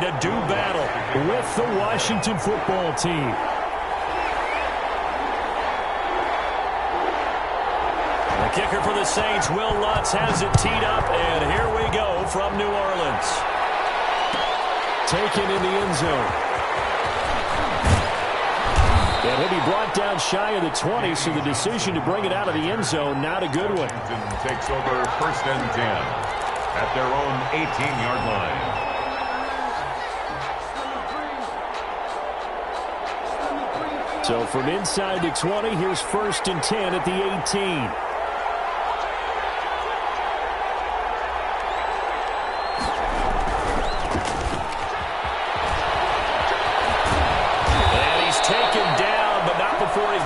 to do battle with the Washington football team. The kicker for the Saints, Will Lutz, has it teed up, and here we go from New Orleans. Taken in the end zone. And he'll be brought down shy of the 20, so the decision to bring it out of the end zone, not a good one. Washington takes over 1st and 10 at their own 18-yard line. So from inside the 20, here's 1st and 10 at the 18.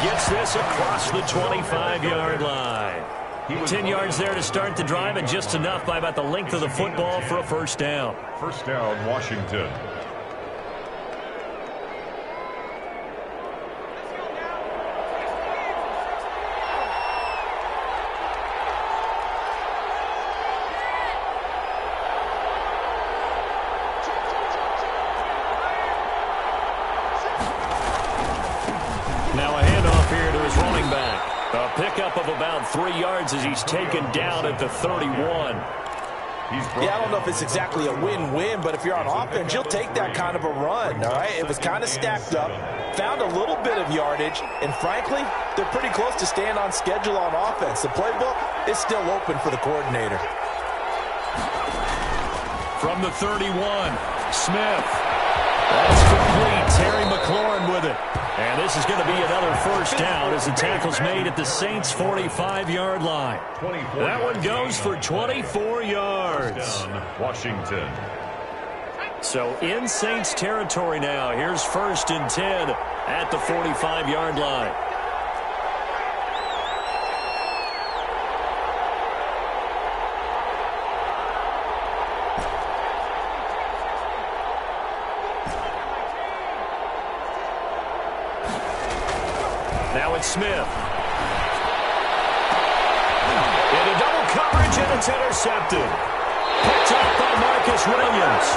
Gets this across the 25-yard line. 10 yards there to start the drive, and just enough by about the length of the football for a 1st down. 1st down, Washington. Pickup of about 3 yards as he's taken down at the 31. Yeah, I don't know if it's exactly a win-win, but if you're on offense, you'll take that kind of a run, all right? It was kind of stacked up, found a little bit of yardage, and frankly, they're pretty close to staying on schedule on offense. The playbook is still open for the coordinator. From the 31, Smith. That's complete. Terry McLaurin with it. And this is going to be another 1st down as the tackle's made at the Saints' 45-yard line. That one goes for 24 yards. Washington. So in Saints territory now. Here's 1st and 10 at the 45-yard line. Now it's Smith. Into double coverage, and it's intercepted. Picked up by Marcus Williams.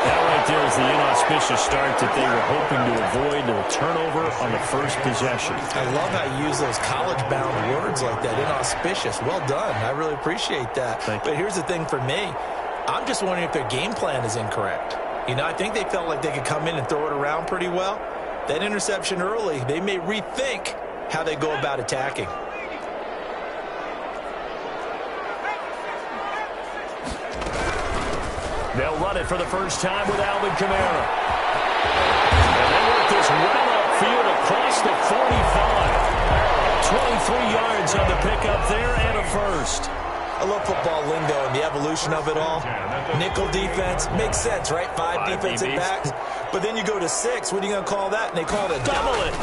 That right there is the inauspicious start that they were hoping to avoid, a turnover on the 1st possession. I love how you use those college-bound words like that, inauspicious. Well done. I really appreciate that. But here's the thing for me. I'm just wondering if their game plan is incorrect. You know, I think they felt like they could come in and throw it around pretty well. That interception early, they may rethink how they go about attacking. They'll run it for the 1st time with Alvin Kamara. And they work this well upfield across the 45. 23 yards on the pickup there and a 1st. I love football lingo and the evolution of it all. Nickel defense makes sense, right? 5 defensive backs. But then you go to 6. What are you going to call that? And they call it a double it.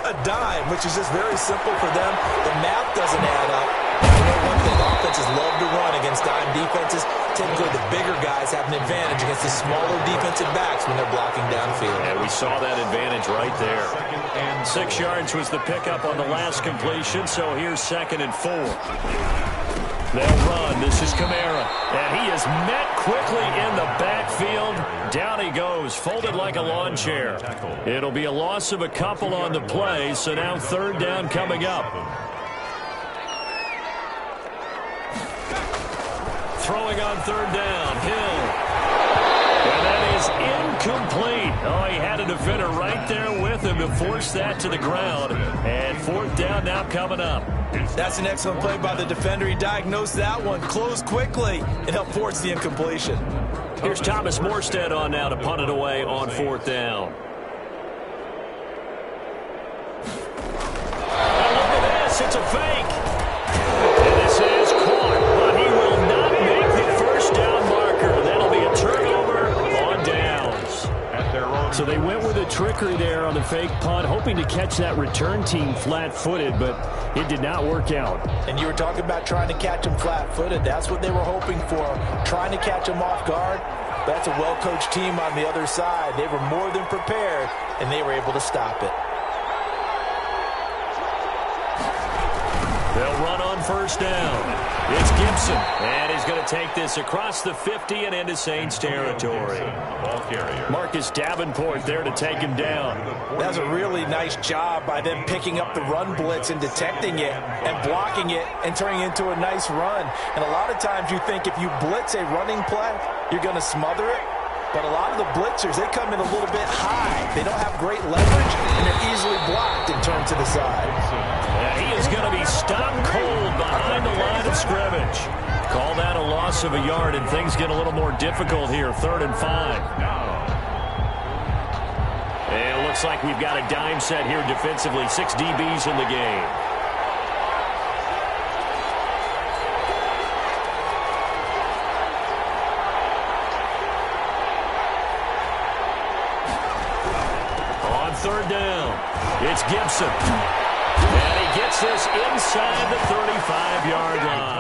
A dime, which is just very simple for them. The math doesn't add up. You know one thing, offenses love to run against dime defenses. Typically, the bigger guys have an advantage against the smaller defensive backs when they're blocking downfield. And we saw that advantage right there. 6 yards was the pickup on the last completion, so here's 2nd and 4. They'll run. This is Kamara. And he is met quickly in the backfield. Down he goes, folded like a lawn chair. It'll be a loss of a couple on the play, so now 3rd down coming up. Throwing on 3rd down, Hill. And that is incomplete. Oh, he had a defender right there with him to force that to the ground. And 4th down now coming up. That's an excellent play by the defender. He diagnosed that one, closed quickly, and helped force the incompletion. Here's Thomas Morstead on now to punt it away on 4th down. Oh, look at this. It's a fake. And this is caught, but he will not make the 1st down marker. That'll be a turnover on downs. So they went with a trickery there on the fake punt, hoping to catch that return team flat-footed, but it did not work out. And you were talking about trying to catch them flat-footed. That's what they were hoping for, trying to catch them off guard. But that's a well-coached team on the other side. They were more than prepared, and they were able to stop it. They'll run on on first down. It's Gibson, and he's going to take this across the 50 and into Saints territory. Marcus Davenport there to take him down. That's a really nice job by them picking up the run blitz and detecting it and blocking it and turning it into a nice run. And a lot of times you think if you blitz a running play, you're going to smother it. But a lot of the blitzers, they come in a little bit high. They don't have great leverage, and they're easily blocked and turned to the side. Yeah, he is going to be stopped cold behind the line of scrimmage. Call that a loss of a yard, and things get a little more difficult here. 3rd and 5. And it looks like we've got a dime set here defensively. 6 DBs in the game. On 3rd down, it's Gibson. And he gets this inside the 35-yard line.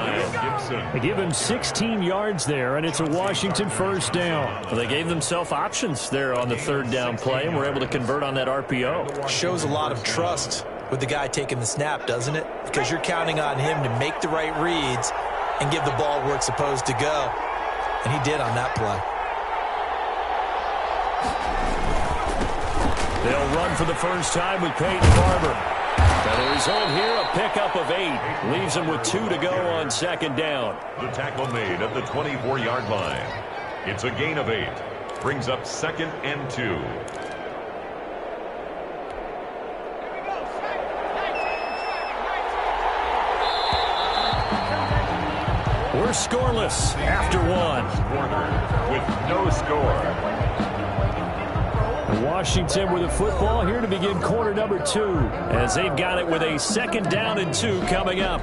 They give him 16 yards there, and it's a Washington 1st down. Well, they gave themselves options there on the 3rd down play, and were able to convert on that RPO. Shows a lot of trust with the guy taking the snap, doesn't it? Because you're counting on him to make the right reads and give the ball where it's supposed to go. And he did on that play. They'll run for the first time with Peyton Barber. And the result here, a pickup of 8. Leaves them with 2 to go on 2nd down. The tackle made at the 24-yard line. It's a gain of 8. Brings up 2nd and 2. We're scoreless after 1. With no score. Washington with the football here to begin quarter number 2, as they've got it with a 2nd down and 2 coming up.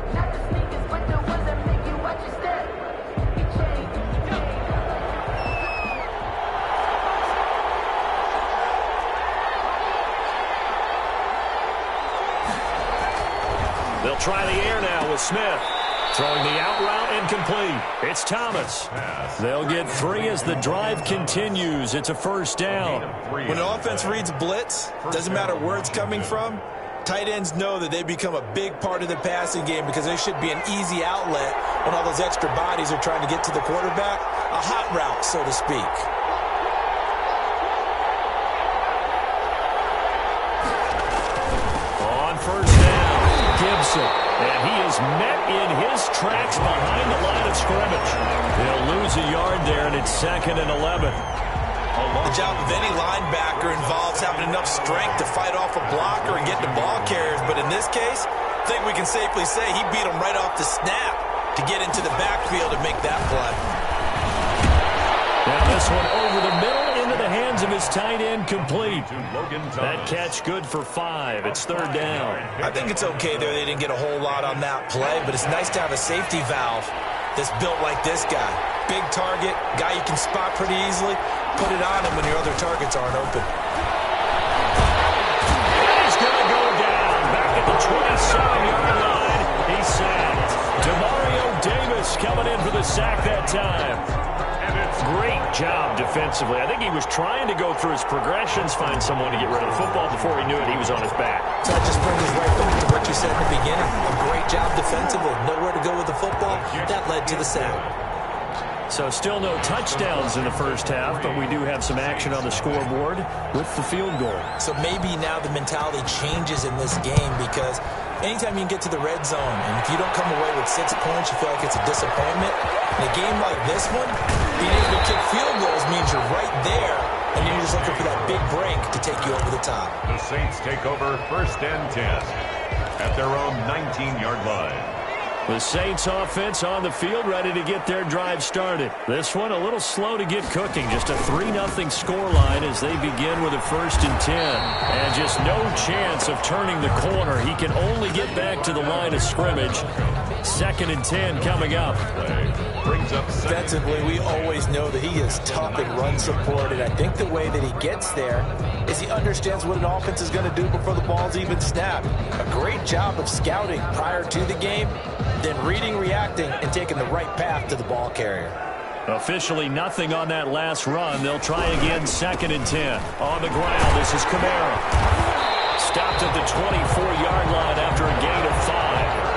They'll try the air now with Smith. Throwing the out route incomplete. It's Thomas. They'll get 3 as the drive continues. It's a 1st down. When an offense reads blitz, doesn't matter where it's coming from, tight ends know that they become a big part of the passing game because they should be an easy outlet when all those extra bodies are trying to get to the quarterback. A hot route, so to speak. On 1st down, Gibson. And he is met in his tracks behind the line of scrimmage. They'll lose a yard there, and it's 2nd and 11. The job of any linebacker involves having enough strength to fight off a blocker and get the ball carriers. But in this case, I think we can safely say he beat him right off the snap to get into the backfield and make that play. Now this one over the middle into the hands of his tight end, complete. That catch good for 5. It's 3rd down. I think it's okay there. They didn't get a whole lot on that play, but it's nice to have a safety valve that's built like this guy. Big target, guy you can spot pretty easily. Put it on him when your other targets aren't open. He's going to go down. Back at the 27-yard line. He's sacked. Demario Davis coming in for the sack that time. Great job defensively. I think he was trying to go through his progressions, find someone to get rid of the football. Before he knew it, he was on his back. So that just brings us right back to what you said in the beginning. A great job defensively. Nowhere to go with the football. That led to the sack. So still no touchdowns in the 1st half, but we do have some action on the scoreboard with the field goal. So maybe now the mentality changes in this game because anytime you can get to the red zone, and if you don't come away with 6 points, you feel like it's a disappointment. In a game like this one, being able to kick field goals means you're right there, and you're just looking for that big break to take you over the top. The Saints take over 1st and 10 at their own 19-yard line. The Saints offense on the field, ready to get their drive started. This one a little slow to get cooking. Just a 3-0 scoreline as they begin with a 1st and 10. And just no chance of turning the corner. He can only get back to the line of scrimmage. 2nd and 10 coming up. Defensively, we always know that he is tough and run support, and I think the way that he gets there is he understands what an offense is going to do before the ball's even snapped. A great job of scouting prior to the game, then reading, reacting, and taking the right path to the ball carrier. Officially nothing on that last run. They'll try again, 2nd and 10. On the ground, this is Kamara. Stopped at the 24-yard line after a gain of 5.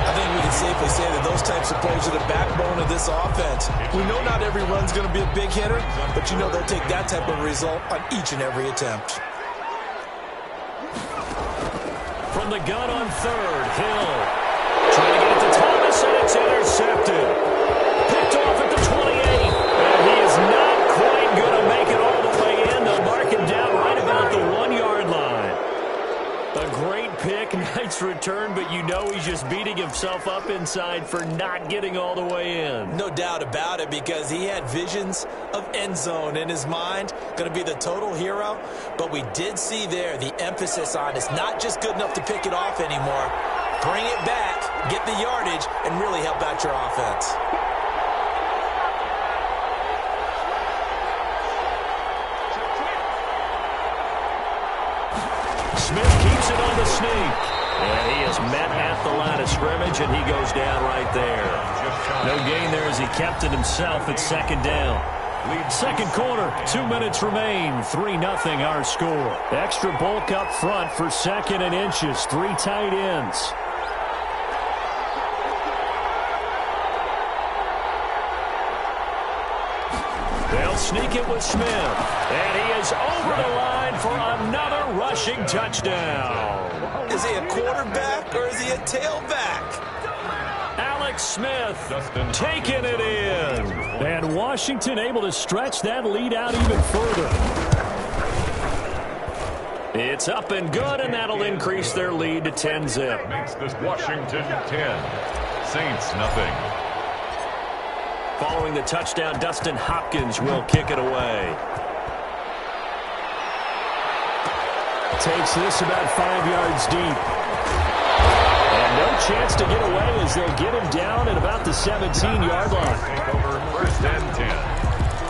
I think we can safely say that those types of players are the backbone of this offense. We know not every run's going to be a big hitter, but you know they'll take that type of result on each and every attempt. From the gun on third, Hill trying to get it to Thomas, and it's intercepted. Picked off at the 28, and he is not quite going to make it all the way in. They'll mark him down right about the 1-yard line. A great pick, nice return, but you know he's just beating himself up inside for not getting all the way in. No doubt about it, because he had visions of end zone in his mind, going to be the total hero. But we did see there the emphasis on it's not just good enough to pick it off anymore. Bring it back, get the yardage, and really help out your offense. Smith keeps it on the sneak. And he is met at the line of scrimmage, and he goes down right there. No gain there as he kept it himself at second down. Second quarter, 2 minutes remain. 3-0 our score. Extra bulk up front for second and inches. 3 tight ends. They'll sneak it with Smith. And he is over the line for another rushing touchdown. Is he a quarterback or is he a tailback? Alex Smith taking it in. And Washington able to stretch that lead out even further. It's up and good, and that'll increase their lead to 10-zip. Makes this Washington 10, Saints nothing. Following the touchdown, Dustin Hopkins will kick it away. Takes this about 5 yards deep. And no chance to get away as they'll get him down at about the 17-yard line. Take over first and 10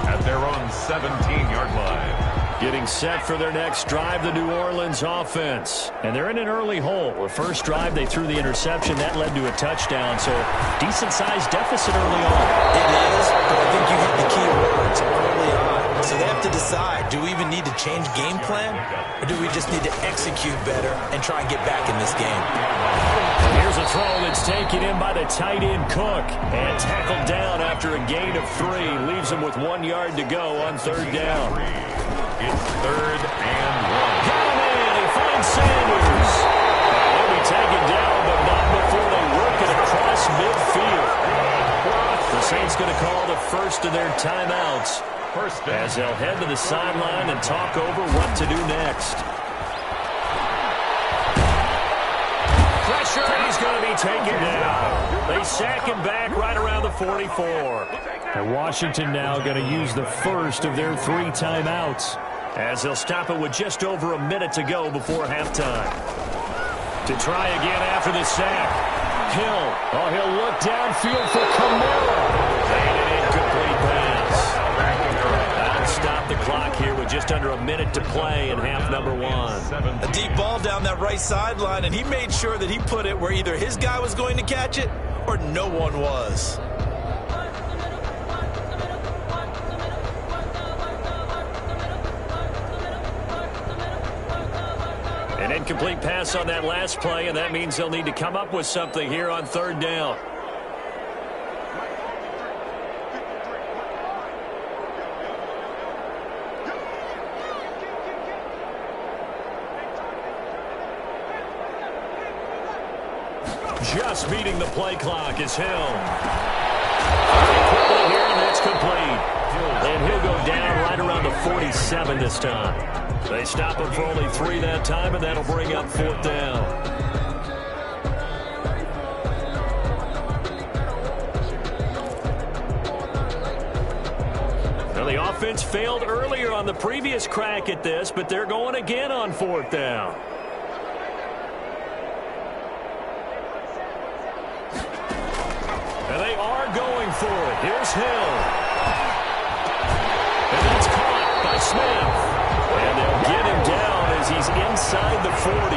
at their own 17-yard line. Getting set for their next drive, the New Orleans offense. And they're in an early hole. The first drive, they threw the interception. That led to a touchdown, so decent-sized deficit early on. It is, but I think you hit the key words early on. So they have to decide, do we even need to change game plan, or do we just need to execute better and try and get back in this game? And here's a throw that's taken in by the tight end Cook. And tackled down after a gain of 3. Leaves him with 1 yard to go on third down. It's third and 1. Got him in. He finds Sanders. He'll be taken down, but not before they work it across midfield. The Saints going to call the first of their timeouts as they'll head to the sideline and talk over what to do next. Pressure, he's going to be taken down. They sack him back right around the 44. And Washington now going to use the first of their 3 timeouts as they'll stop it with just over a minute to go before halftime. To try again after the sack. Hill. Oh, he'll look downfield for Kamara. And an incomplete pass. That'll stop the clock here with just under a minute to play in half number 1. A deep ball down that right sideline, and he made sure that he put it where either his guy was going to catch it or no one was. An incomplete pass on that last play, and that means they'll need to come up with something here on third down. Just beating the play clock is Hill. Quickly here, and that's complete. And he'll go down right around the 47 this time. They stop him for only 3 that time, and that'll bring up fourth down. Now, the offense failed earlier on the previous crack at this, but they're going again on fourth down. And they are going for it. Here's Hill. And that's caught by Smith. And they'll get him down as he's inside the 40.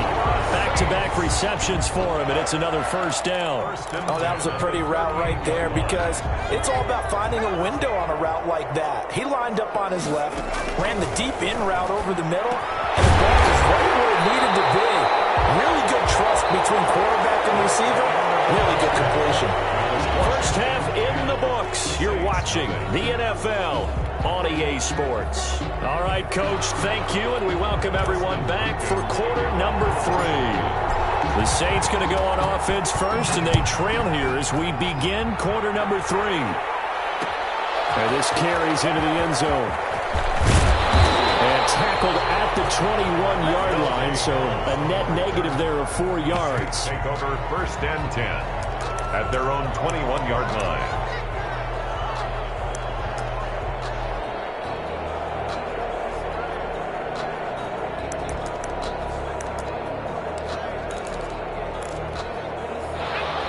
Back-to-back receptions for him, and it's another first down. Oh, that was a pretty route right there, because it's all about finding a window on a route like that. He lined up on his left, ran the deep in route over the middle, and the ball was right where it needed to be. Really good trust between quarterback and receiver. Really good completion. First half in the books. You're watching the NFL on EA Sports. All right, Coach, thank you, and we welcome everyone back for quarter number 3. The Saints going to go on offense first, and they trail here as we begin quarter number 3. And this carries into the end zone. And tackled at the 21-yard line, so a net negative there of 4 yards. Take over first and 10 at their own 21-yard line.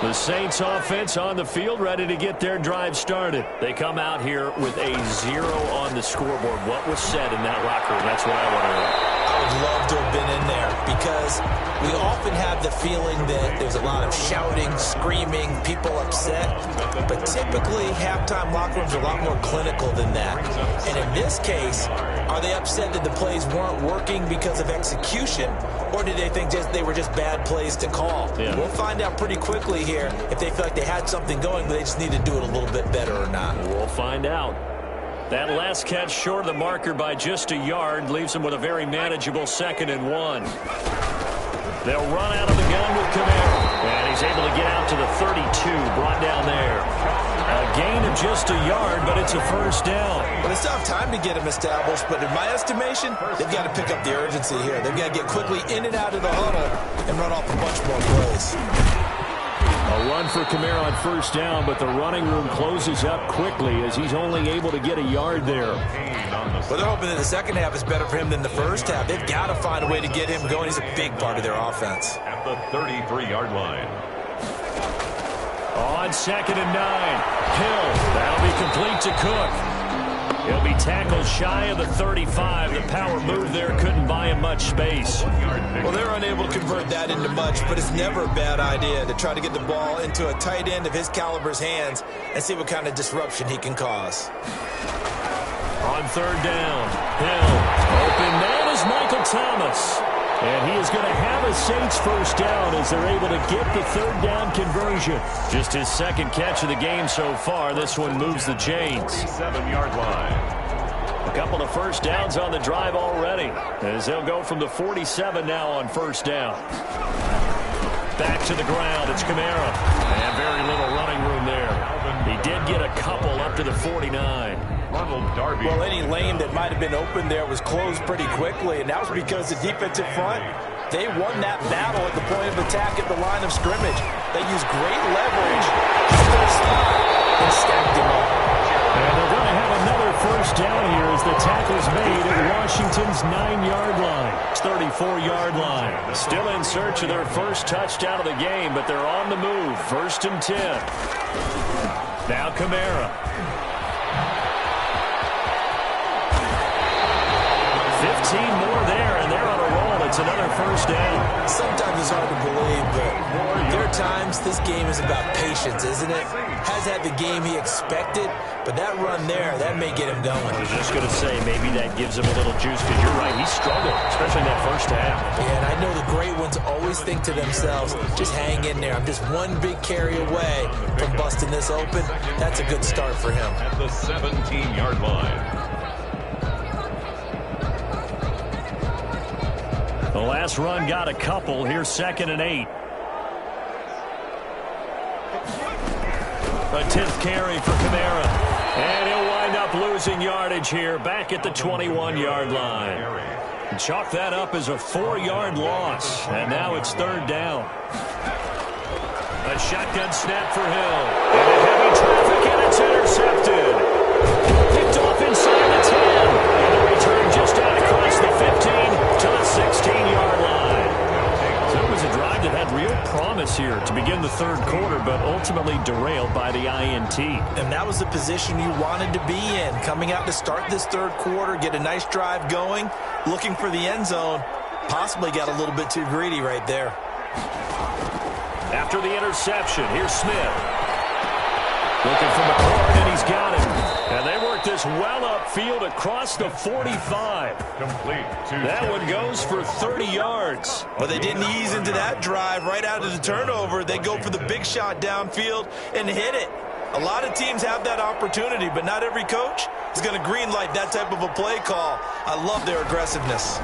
The Saints offense on the field, ready to get their drive started. They come out here with a 0 on the scoreboard. What was said in that locker room? That's what I want to know. I would love to have been in there because we often have the feeling that there's a lot of shouting, screaming, people upset. But typically, halftime locker rooms are a lot more clinical than that. And in this case, are they upset that the plays weren't working because of execution? Or did they think they were just bad plays to call? Yeah. We'll find out pretty quickly here if they feel like they had something going, but they just need to do it a little bit better or not. We'll find out. That last catch short of the marker by just a yard leaves them with a very manageable 2nd and 1. They'll run out of the gun with Kamara. And he's able to get out to the 32, brought down there. A gain of just a yard, but it's a first down. Well, they still have time to get him established, but in my estimation, they've got to pick up the urgency here. They've got to get quickly in and out of the huddle and run off a bunch more plays. A run for Kamara on first down, but the running room closes up quickly as he's only able to get a yard there. Well, they're hoping that the second half is better for him than the first half. They've got to find a way to get him going. He's a big part of their offense. At the 33-yard line. On 2nd and 9, Hill. That'll be complete to Cook. He'll be tackled shy of the 35. The power move there couldn't buy him much space. Well, they're unable to convert that into much, but it's never a bad idea to try to get the ball into a tight end of his caliber's hands and see what kind of disruption he can cause. On 3rd down, Hill. Open man is Michael Thomas. And he is going to have a Saints first down as they're able to get the 3rd down conversion. Just his 2nd catch of the game so far. This one moves the chains. 7-yard line. A couple of first downs on the drive already, as they'll go from the 47 now on first down. Back to the ground. It's Kamara. And very little running room there. He did get a couple up to the 49. Well, any lane that might have been open there was closed pretty quickly, and that was because the defensive front, they won that battle at the point of attack at the line of scrimmage. They used great leverage to their spot and stacked him up. And they're going to have another first down here as the tackle's made at Washington's 9-yard line. It's 34-yard line. Still in search of their first touchdown of the game, but they're on the move. 1st and 10. Now Kamara. 15 more there, and they're on a roll. It's another first down. Sometimes it's hard to believe, but there are times this game is about patience, isn't it? Has had the game he expected, but that run there, that may get him going. I was just going to say, maybe that gives him a little juice, because you're right, he struggled, especially in that first half. Yeah, and I know the great ones always think to themselves, just hang in there. I'm just one big carry away from busting this open. That's a good start for him. At the 17-yard line. The last run got a couple. Here's 2nd and 8. A 10th carry for Kamara. And he'll wind up losing yardage here back at the 21-yard line. Chalk that up as a 4-yard loss. And now it's 3rd down. A shotgun snap for Hill. And a heavy traffic, and it's intercepted. Picked off inside the 10. And the return just out across the 15 to the 16-yard line. So it was a drive that had real promise here to begin the 3rd quarter, but ultimately derailed by the INT. And that was the position you wanted to be in. Coming out to start this 3rd quarter, get a nice drive going, looking for the end zone. Possibly got a little bit too greedy right there. After the interception, here's Smith. Looking for McCord, and he's got him. And they work work this well upfield across the 45. Complete. That one goes for 30 yards. Well, they didn't ease into that drive right out of the turnover. They go for the big shot downfield and hit it. A lot of teams have that opportunity, but not every coach is going to greenlight that type of a play call. I love their aggressiveness.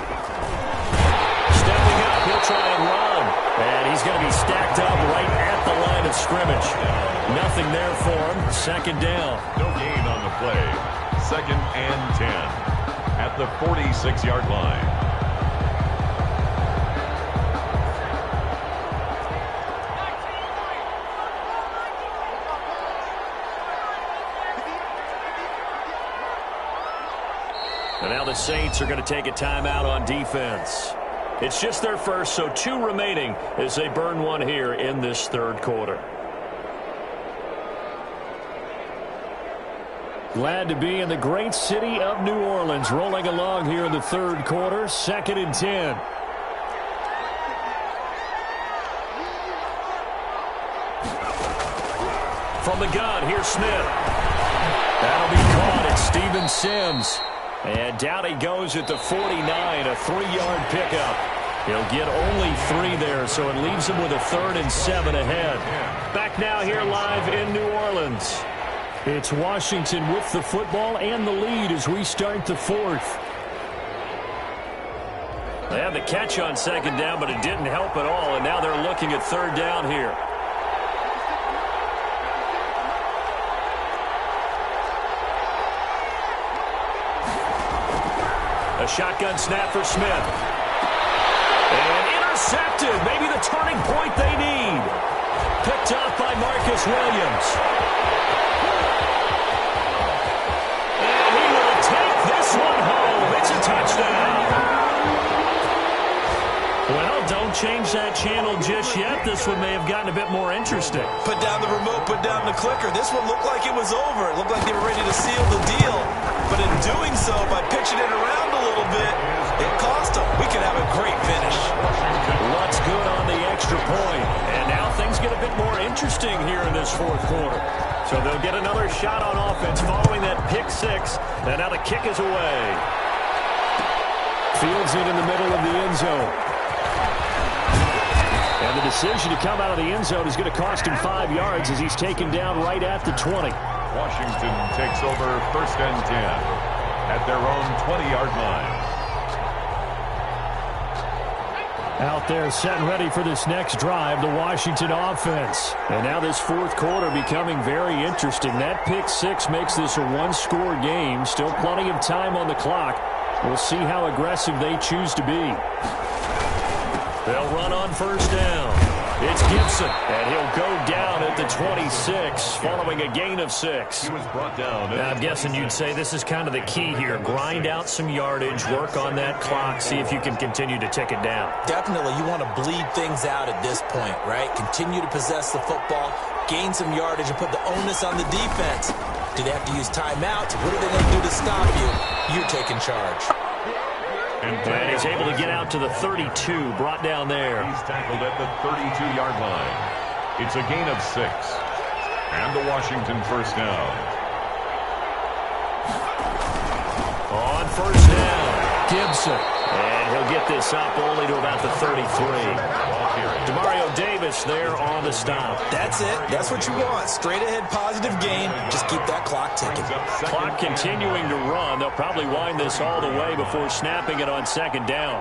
Stepping up, he'll try and run. And he's going to be stacked up right at the line of scrimmage. Nothing there for him. Second down. No gain on the play. 2nd and 10 at the 46-yard line. And now the Saints are going to take a timeout on defense. It's just their first, so 2 remaining as they burn one here in this third quarter. Glad to be in the great city of New Orleans, rolling along here in the third quarter, 2nd and 10. From the gun, here's Smith. That'll be caught. It's Steven Sims. And down he goes at the 49, a 3-yard pickup. He'll get only 3 there, so it leaves him with a 3rd and 7 ahead. Back now here live in New Orleans. It's Washington with the football and the lead as we start the 4th. They had the catch on 2nd down, but it didn't help at all, and now they're looking at 3rd down here. A shotgun snap for Smith. And intercepted. Maybe the turning point they need. Picked off by Marcus Williams. And he will take this one home. It's a touchdown. Well, don't change that channel just yet. This one may have gotten a bit more interesting. Put down the remote, put down the clicker. This one looked like it was over. It looked like they were ready to seal the deal. But in doing so, by pitching it around a little bit, it cost them. We could have a great finish. What's good on the extra point? And now things get a bit more interesting here in this 4th quarter. So they'll get another shot on offense following that pick 6. And now the kick is away. Fields it in the middle of the end zone. And the decision to come out of the end zone is going to cost him 5 yards as he's taken down right at the 20. Washington takes over 1st and 10 at their own 20-yard line. Out there set and ready for this next drive, the Washington offense. And now this 4th quarter becoming very interesting. That pick 6 makes this a 1-score game. Still plenty of time on the clock. We'll see how aggressive they choose to be. They'll run on 1st down. It's Gibson, and he'll go down at the 26, following a gain of 6. He was brought down. Now, I'm guessing you'd say this is kind of the key here. Grind out some yardage, work on that clock, see if you can continue to tick it down. Definitely, you want to bleed things out at this point, right? Continue to possess the football, gain some yardage, and put the onus on the defense. Do they have to use timeouts? What are they going to do to stop you? You're taking charge. And he's able to get out to the 32, brought down there. He's tackled at the 32-yard line. It's a gain of 6. And the Washington 1st down. On 1st down, Gibson. And he'll get this up only to about the 33. Demario Davis there on the stop. That's it. That's what you want. Straight ahead positive gain. Just keep that clock ticking. Clock continuing to run. They'll probably wind this all the way before snapping it on 2nd down.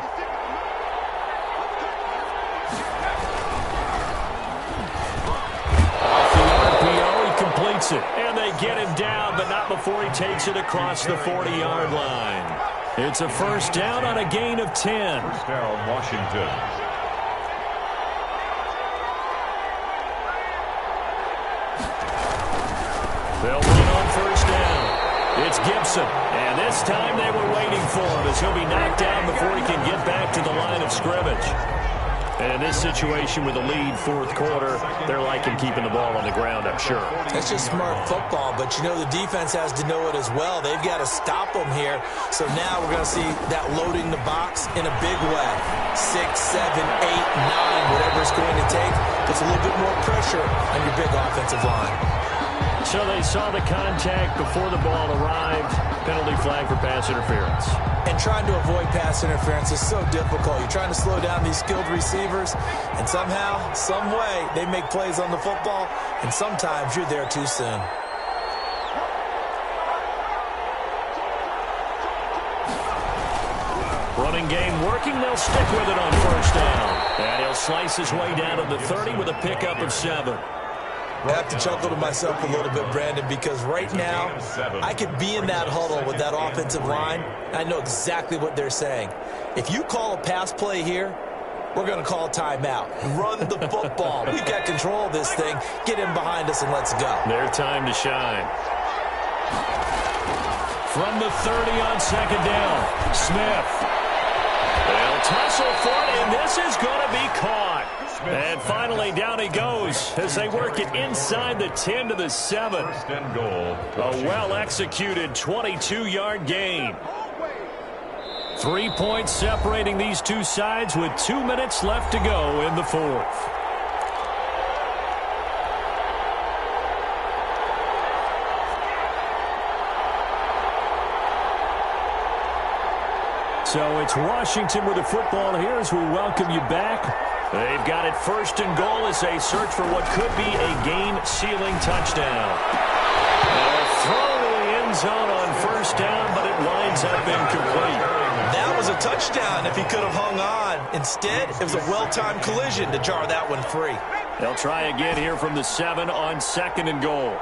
Off the RPO, he completes it. And they get him down, but not before he takes it across the 40-yard line. It's a 1st down on a gain of 10. 1st down, Washington. They'll run on 1st down. It's Gibson. And this time they were waiting for him as he'll be knocked down before he can get back to the line of scrimmage. And in this situation with a lead 4th quarter, they're liking keeping the ball on the ground, I'm sure. That's just smart football, but you know the defense has to know it as well. They've got to stop them here. So now we're going to see that loading the box in a big way. 6, 7, 8, 9, whatever it's going to take. Puts a little bit more pressure on your big offensive line. So they saw the contact before the ball arrived. Penalty flag for pass interference. And trying to avoid pass interference is so difficult. You're trying to slow down these skilled receivers, and somehow, some way, they make plays on the football, and sometimes you're there too soon. Running game working. They'll stick with it on first down. And he'll slice his way down to the 30 with a pickup of 7. I have to chuckle to myself a little bit, Brandon, because right now I could be in that huddle with that offensive line. I know exactly what they're saying. If you call a pass play here, we're going to call a timeout. Run the football. We've got control of this thing. Get in behind us and let's go. Their time to shine. From the 30 on second down, Smith. They'll tussle for it, and this is going to be caught. And finally, down he goes as they work it inside the 10 to the 7. First and goal. A well-executed 22-yard gain. 3 points separating these two sides with 2 minutes left to go in the fourth. So it's Washington with the football here as we welcome you back. They've got it first and goal as they search for what could be a game-sealing touchdown. A throw to the end zone on first down, but it winds up incomplete. That was a touchdown if he could have hung on. Instead, it was a well-timed collision to jar that one free. They'll try again here from the 7 on second and goal.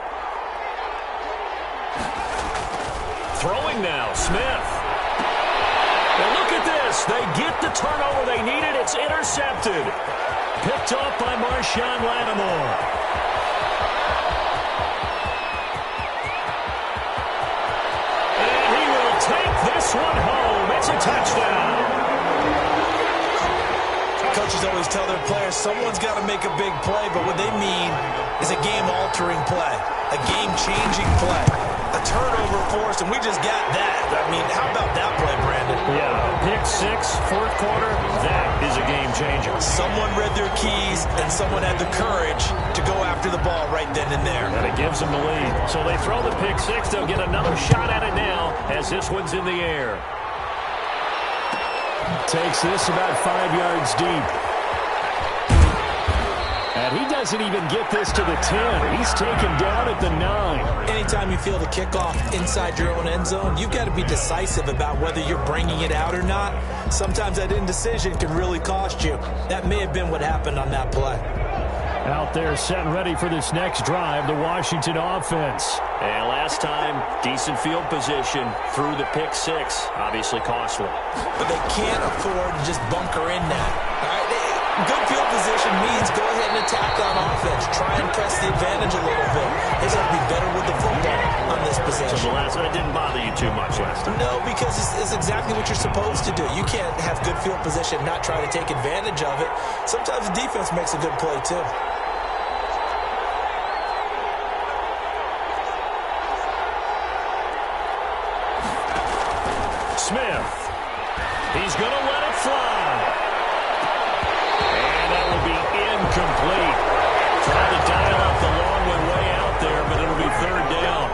Throwing now, Smith. And look at this. They get the turnover they needed. It's intercepted. Picked off by Marshawn Lattimore. And he will take this one home. It's a touchdown. Coaches always tell their players someone's got to make a big play, but what they mean is a game-altering play, a game-changing play, a turnover force, and we just got that. I mean, how about that play, Brandon? Yeah, pick 6, fourth quarter, that is a game-changer. Someone read their keys, and someone had the courage to go after the ball right then and there. And it gives them the lead. So they throw the pick 6. They'll get another shot at it now as this one's in the air. Takes this about 5 yards deep. And he doesn't even get this to the 10. He's taken down at the 9. Anytime you feel the kickoff inside your own end zone, you've got to be decisive about whether you're bringing it out or not. Sometimes that indecision can really cost you. That may have been what happened on that play. Out there set and ready for this next drive, the Washington offense. And last time, decent field position through the pick 6. Obviously costly. But they can't afford to just bunker in that. All right? Good field position means go ahead and attack on offense. Try and press the advantage a little bit. They got to be better with the football on this possession. So the last one, it didn't bother you too much last time? No, because it's exactly what you're supposed to do. You can't have good field position and not try to take advantage of it. Sometimes the defense makes a good play, too. Smith. He's going to let it fly. And that will be incomplete. Trying to dial up the long one way out there, but it'll be third down.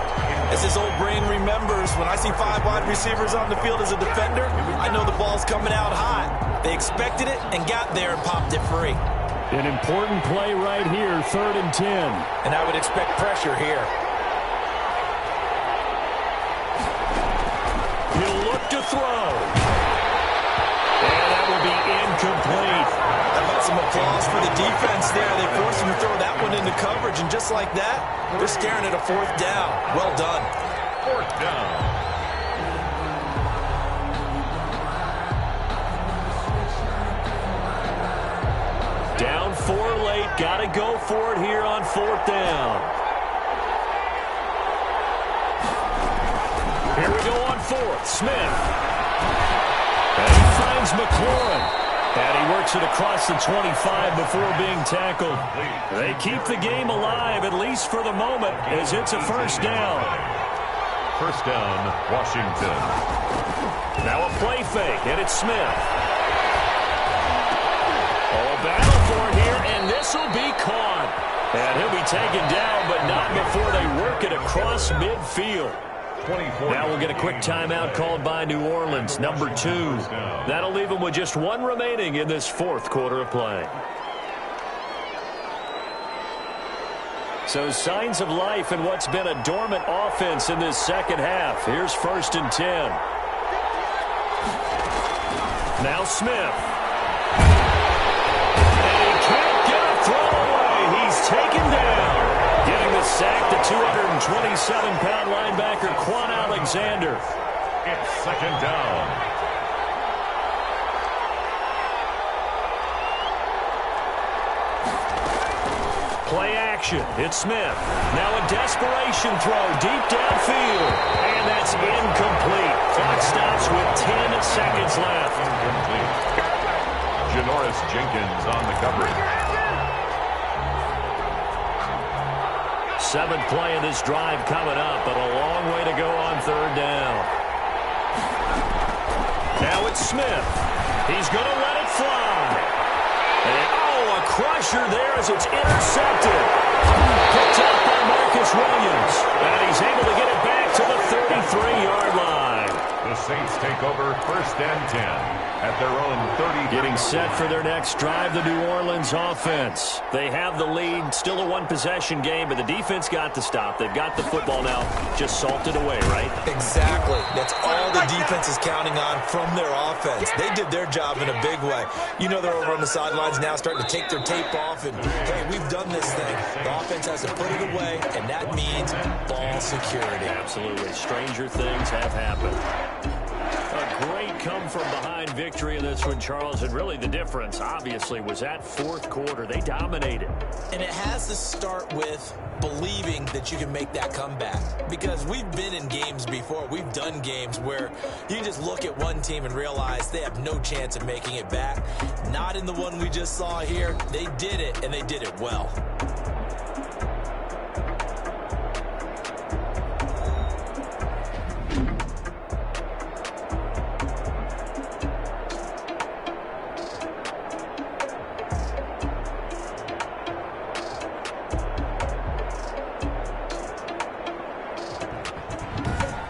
As his old brain remembers, when I see 5 wide receivers on the field as a defender, I know the ball's coming out hot. They expected it and got there and popped it free. An important play right here, 3rd and 10. And I would expect pressure here. He'll look to throw. And that will be incomplete. How about some applause for the defense there? They forced him to throw that one into coverage, and just like that, they're staring at a 4th down. Well done. 4th down. Down 4 late. Got to go for it here on 4th down. Here we go on 4th. Smith. And he finds McLaurin. And he works it across the 25 before being tackled. They keep the game alive, at least for the moment, as it's a 1st down. 1st down, Washington. Now a play fake, and it's Smith. Oh, battle for it here, and this will be caught. And he'll be taken down, but not before they work it across midfield. Now we'll get a quick timeout called by New Orleans, number 2. That'll leave them with just 1 remaining in this 4th quarter of play. So signs of life in what's been a dormant offense in this second half. Here's 1st and 10. Now Smith. And he can't get a throw away. He's taken down. Getting the sack, the 227-pound linebacker, Quan Alexander. It's 2nd down. Play action. It's Smith. Now a desperation throw deep downfield. And that's incomplete. Clock stops with 10 seconds left. Incomplete. Janoris Jenkins on the coverage. 7th play of this drive coming up, but a long way to go on 3rd down. Now it's Smith. He's going to let it fly. And, a crusher there as it's intercepted. Picked up by Marcus Williams. And he's able to get it back to the 33-yard line. The Saints take over 1st and 10 at their own 30. Getting set for their next drive, the New Orleans offense. They have the lead, still a 1-possession game, but the defense got the stop. They've got the football now, just salted away, right? Exactly. That's all the defense is counting on from their offense. They did their job in a big way. You know they're over on the sidelines now starting to take their tape off and, hey, we've done this thing. The offense has to put it away, and that means ball security. Absolutely. Stranger things have happened. A great come-from-behind victory in this one, Charles, and really the difference, obviously, was that 4th quarter. They dominated. And it has to start with believing that you can make that comeback. Because we've been in games before. We've done games where you just look at one team and realize they have no chance of making it back. Not in the one we just saw here. They did it, and they did it well.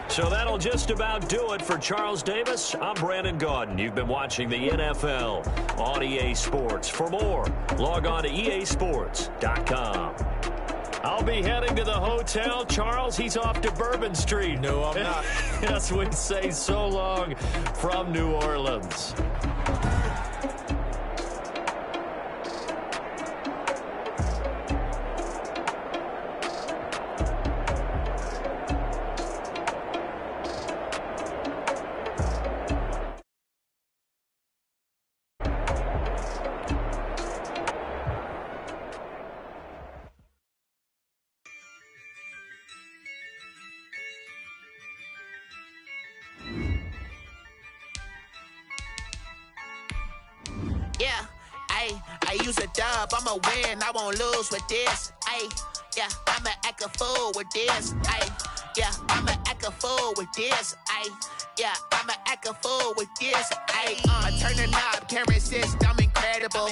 So that'll just about do it for Charles Davis. I'm Brandon Gaudin. You've been watching the NFL on EA Sports. For more, log on to easports.com. I'll be heading to the hotel. Charles, he's off to Bourbon Street. No, I'm not. Yes, we'd say so long from New Orleans. Yeah, I use a dub, I'ma win, I won't lose with this. Yeah, I'ma act a fool with this. Yeah, I'ma act a fool with this. Yeah, I'ma act a fool with this. Turn the knob, can't resist, I'm incredible.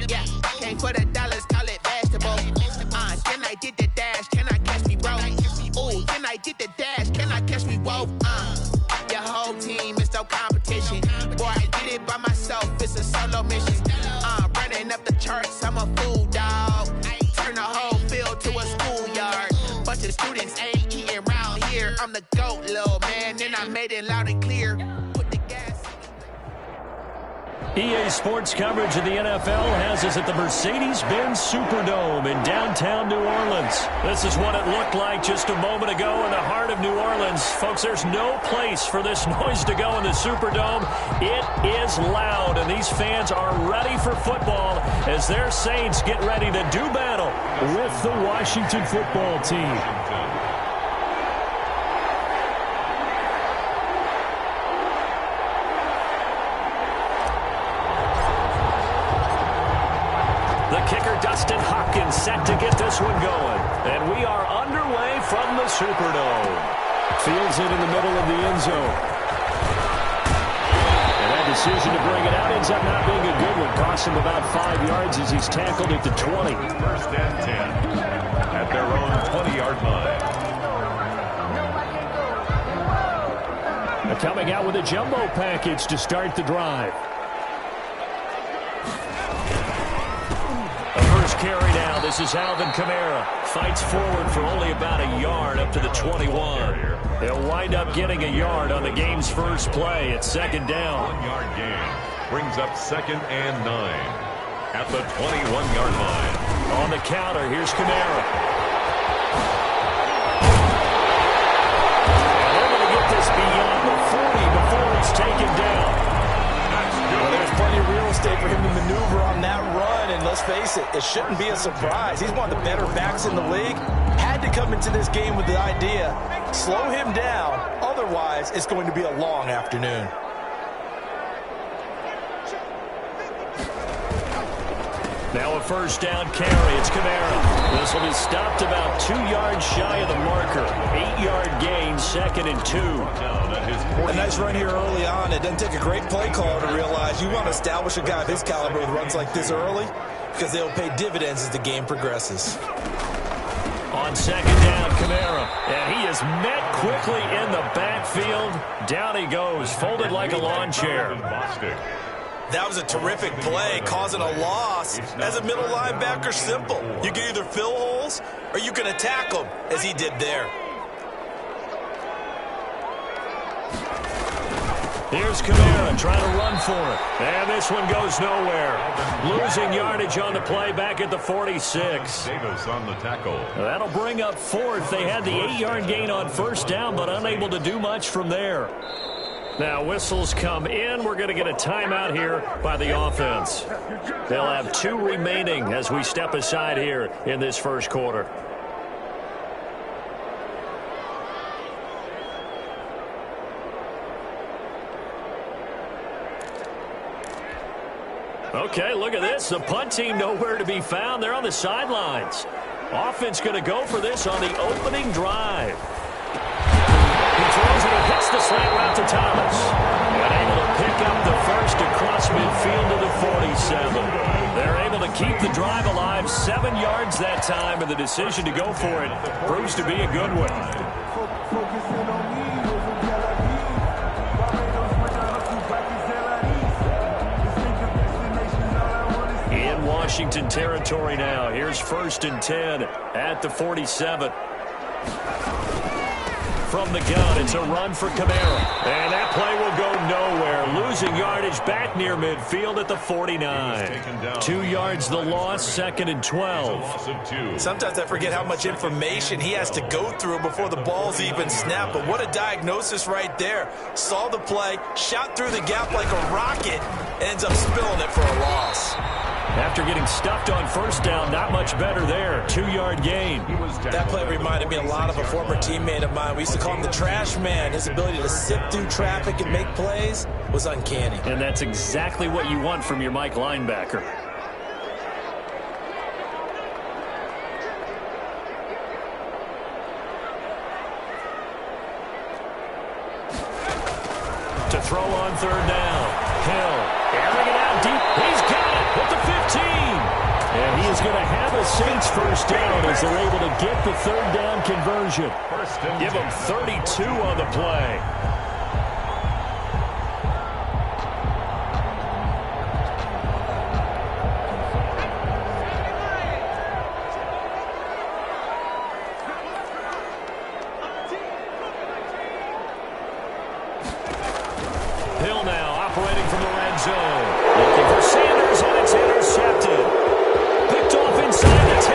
Yeah, came for the dollars, call it vegetable. Then I did the dash, can I catch me, bro? Ooh, then I did the dash, can I catch me, whoa? Your whole team is no competition. Boy, I did it by myself, it's a solo mission. Running up the charts, I'm a fool, dog. Turn the whole field to a schoolyard. Bunch of students ain't eating round here. I'm the GOAT, little man, and I made it loud and clear. Put the gas. EA Sports coverage of the NFL has us at the Mercedes-Benz Superdome in downtown New Orleans. This is what it looked like just a moment ago in the heart of New Orleans. Folks, there's no place for this noise to go in the Superdome. It is loud, and these fans are ready for football as their Saints get ready to do battle with the Washington football team. The kicker, Dustin Hopkins, set to get this one going. And we are underway from the Superdome. Fields it in the middle of the end zone. And had to decision to bring it out ends up not being a good one. Costs him about 5 yards as he's tackled at the 20. First and 10 at their own 20-yard line. They're coming out with a jumbo package to start the drive. The first carry now. This is Alvin Kamara. Fights forward for only about a yard up to the 21. They'll wind up getting a yard on the game's first play at second down. 1-yard gain brings up 2nd and 9 at the 21-yard line. On the counter, here's Kamara. And they're going to get this beyond the 40 before he's taken down. Well, there's plenty of real estate for him to maneuver on that run, and let's face it, it shouldn't be a surprise. He's one of the better backs in the league. Had to come into this game with the idea, slow him down, otherwise it's going to be a long afternoon. Now a first down carry. It's Kamara. This will be stopped about 2 yards shy of the marker. 8-yard gain, 2nd and 2. A nice run here early on. It doesn't take a great play call to realize you want to establish a guy of his caliber with runs like this early because they'll pay dividends as the game progresses. On second down, Kamara. And he is met quickly in the backfield. Down he goes, folded like a lawn chair. That was a terrific play, causing a loss. As a middle linebacker, simple. You can either fill holes or you can attack them, as he did there. Here's Kamara trying to run for it. And this one goes nowhere. Losing yardage on the play back at the 46. Davis on the tackle. That'll bring up 4th. They had the 8-yard gain on first down, but unable to do much from there. Now whistles come in. We're going to get a timeout here by the offense. They'll have 2 remaining as we step aside here in this first quarter. Okay, look at this. The punt team nowhere to be found. They're on the sidelines. Offense going to go for this on the opening drive. He throws it and hits the slant route to Thomas. And able to pick up the first across midfield to the 47. They're able to keep the drive alive. 7 yards that time, and the decision to go for it proves to be a good one. In Washington territory now. Here's 1st and 10 at the 47. From the gun, it's a run for Kamara. And that play will go nowhere. Losing yardage back near midfield at the 49. 2 yards the loss, 2nd and 12. Sometimes I forget how much information he has to go through before the ball's even snapped. But what a diagnosis right there. Saw the play, shot through the gap like a rocket, and ends up spilling it for a loss. After getting stuffed on first down, not much better there. 2-yard gain. That play reminded me a lot of a former teammate of mine. We used to call him the trash man. His ability to sift through traffic and make plays was uncanny. And that's exactly what you want from your Mike linebacker. To throw on 3rd down. Hill airing it out deep. He's got it at the 15. And he is going to have a Saints first down as they're able to get the 3rd down conversion. Give him 32 on the play. Hill now operating from the red zone. Looking for Sanders, and it's intercepted. Picked off inside the 10.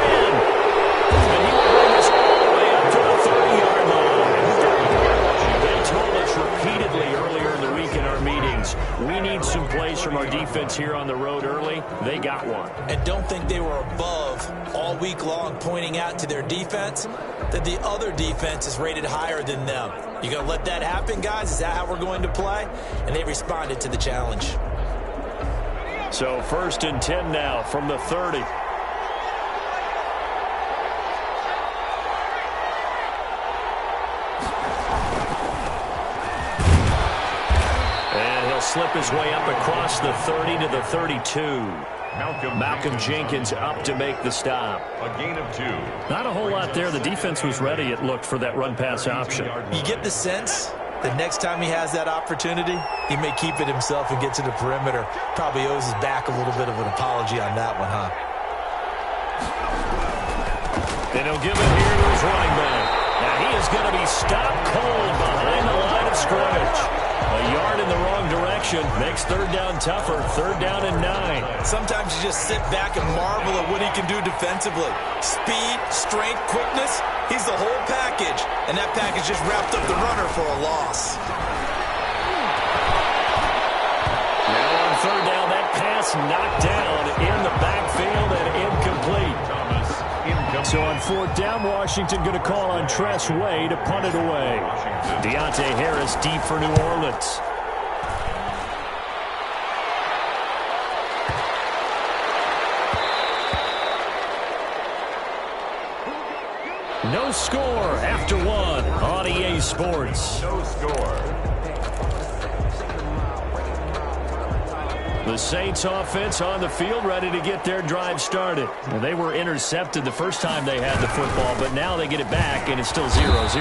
And he will bring us all the way up to the 30-yard line. They told us repeatedly earlier in the week in our meetings, we need some plays from our defense here on the road early. They got one. And don't think they were above all week long pointing out to their defense that the other defense is rated higher than them. You going to let that happen, guys? Is that how we're going to play? And they responded to the challenge. So 1st and 10 now from the 30. slip his way up across the 30 to the 32. Malcolm Jenkins up to make the stop. A gain of 2. Not a whole lot there. The defense was ready, it looked, for that run-pass option. You get the sense that next time he has that opportunity, he may keep it himself and get to the perimeter. Probably owes his back a little bit of an apology on that one, huh? And he'll give it here to his running back. Now he is going to be stopped cold behind the line of scrimmage. A yard in the wrong direction makes third down tougher. Third down and 9. Sometimes you just sit back and marvel at what he can do defensively. Speed, strength, quickness, he's the whole package. And that package just wrapped up the runner for a loss. Now on third down, that pass knocked down in the backfield and incomplete. So on fourth down, Washington going to call on Tress Way to punt it away. Deontay Harris deep for New Orleans. No score after 1 on EA Sports. No score. The Saints offense on the field ready to get their drive started. Well, they were intercepted the first time they had the football, but now they get it back, and it's still 0-0.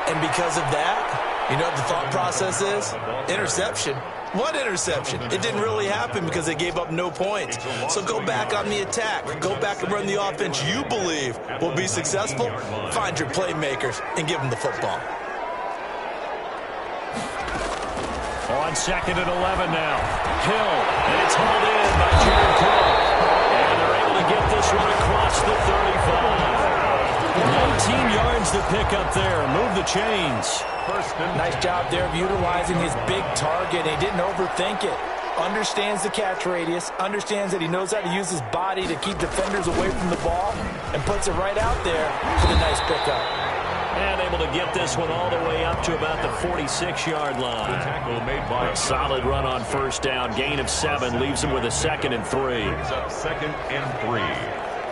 And because of that, you know what the thought process is? Interception. What interception? It didn't really happen because they gave up no points. So go back on the attack. Go back and run the offense you believe will be successful. Find your playmakers and give them the football. On second and 11 now. Hill, and it's hauled in by Jared Cook. And they're able to get this one across the 35. 19 yards to pick up there. Move the chains. Nice job there of utilizing his big target. He didn't overthink it. Understands the catch radius. Understands that he knows how to use his body to keep defenders away from the ball. And puts it right out there for the nice pickup. And able to get this one all the way up to about the 46-yard line. Tackle made by A solid run on first down. Gain of 7 leaves him with a 2nd and 3. It's up 2nd and 3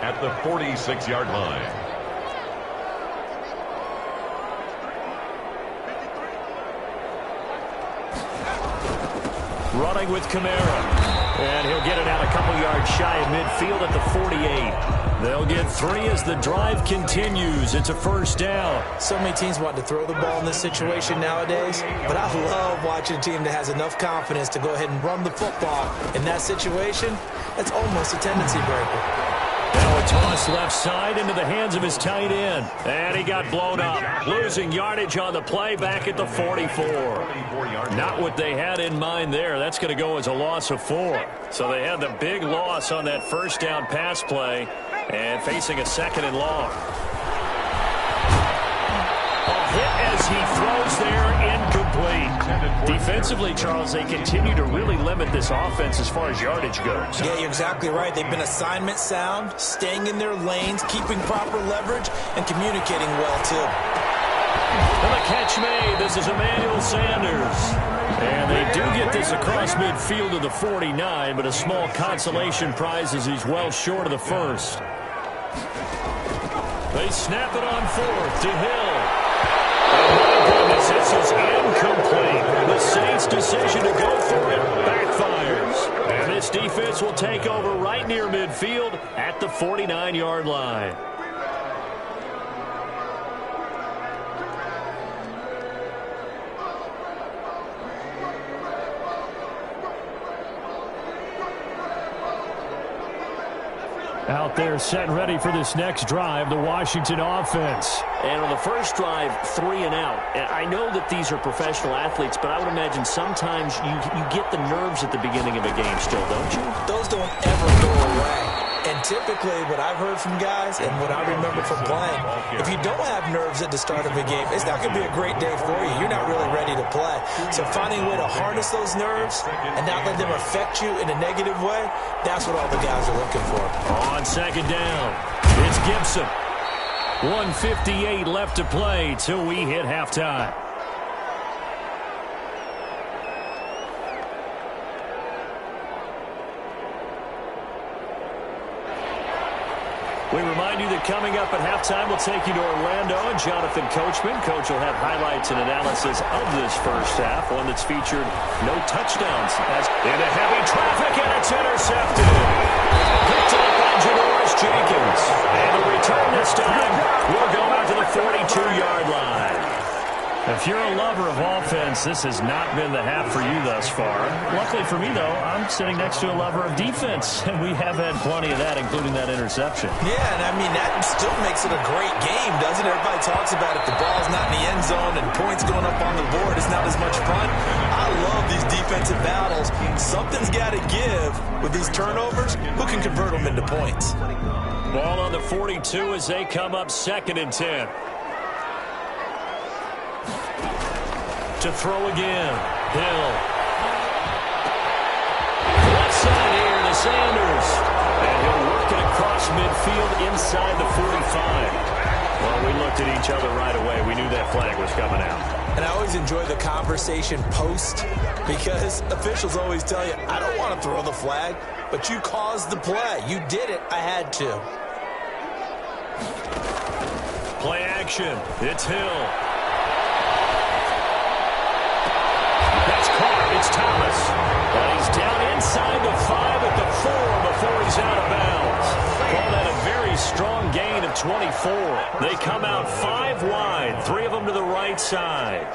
at the 46-yard line. Running with Kamara. And he'll get it out a couple yards shy of midfield at the 48. They'll get 3 as the drive continues. It's a first down. So many teams want to throw the ball in this situation nowadays, but I love watching a team that has enough confidence to go ahead and run the football. In that situation, that's almost a tendency breaker. Now a toss left side into the hands of his tight end. And he got blown up. Losing yardage on the play back at the 44. Not what they had in mind there. That's going to go as a loss of 4. So they had the big loss on that first down pass play and facing a 2nd and long. A hit as he throws there, incomplete. Defensively, Charles, they continue to really limit this offense as far as yardage goes. Yeah, you're exactly right. They've been assignment sound, staying in their lanes, keeping proper leverage, and communicating well, too. And the catch made. This is Emmanuel Sanders. And they do get this across midfield to the 49, but a small consolation prize as he's well short of the first. They snap it on 4th to Hill. Oh, my goodness, this is incomplete. The Saints' decision to go for it backfires. And this defense will take over right near midfield at the 49-yard line. Out there set and ready for this next drive, the Washington offense. And on the first drive, 3 and out. And I know that these are professional athletes, but I would imagine sometimes you get the nerves at the beginning of a game still, don't you? Those don't ever go away. And typically what I've heard from guys and what I remember from playing, if you don't have nerves at the start of a game, it's not going to be a great day for you. You're not really ready to play. So finding a way to harness those nerves and not let them affect you in a negative way, that's what all the guys are looking for. On second down, it's Gibson. 1:58 left to play till we hit halftime. We remind you that coming up at halftime, we'll take you to Orlando and Jonathan Coachman. Coach will have highlights and analysis of this first half, one that's featured no touchdowns. As into heavy traffic, and it's intercepted. Picked up by Janoris Jenkins. And the return this time will go out to the 42-yard line. If you're a lover of offense, this has not been the half for you thus far. Luckily for me, though, I'm sitting next to a lover of defense, and we have had plenty of that, including that interception. Yeah, and I mean, that still makes it a great game, doesn't it? Everybody talks about if the ball's not in the end zone and points going up on the board, it's not as much fun. I love these defensive battles. Something's got to give with these turnovers. Who can convert them into points? Ball on the 42 as they come up 2nd and 10. To throw again. Hill. Left side here to Sanders. And he'll work it across midfield inside the 45. Well, we looked at each other right away. We knew that flag was coming out. And I always enjoy the conversation post because officials always tell you, I don't want to throw the flag, but you caused the play. You did it. I had to. Play action. It's Hill. It's Thomas. And he's down inside the 5 at the 4 before he's out of bounds. Call that a very strong gain of 24. They come out 5 wide, 3 of them to the right side.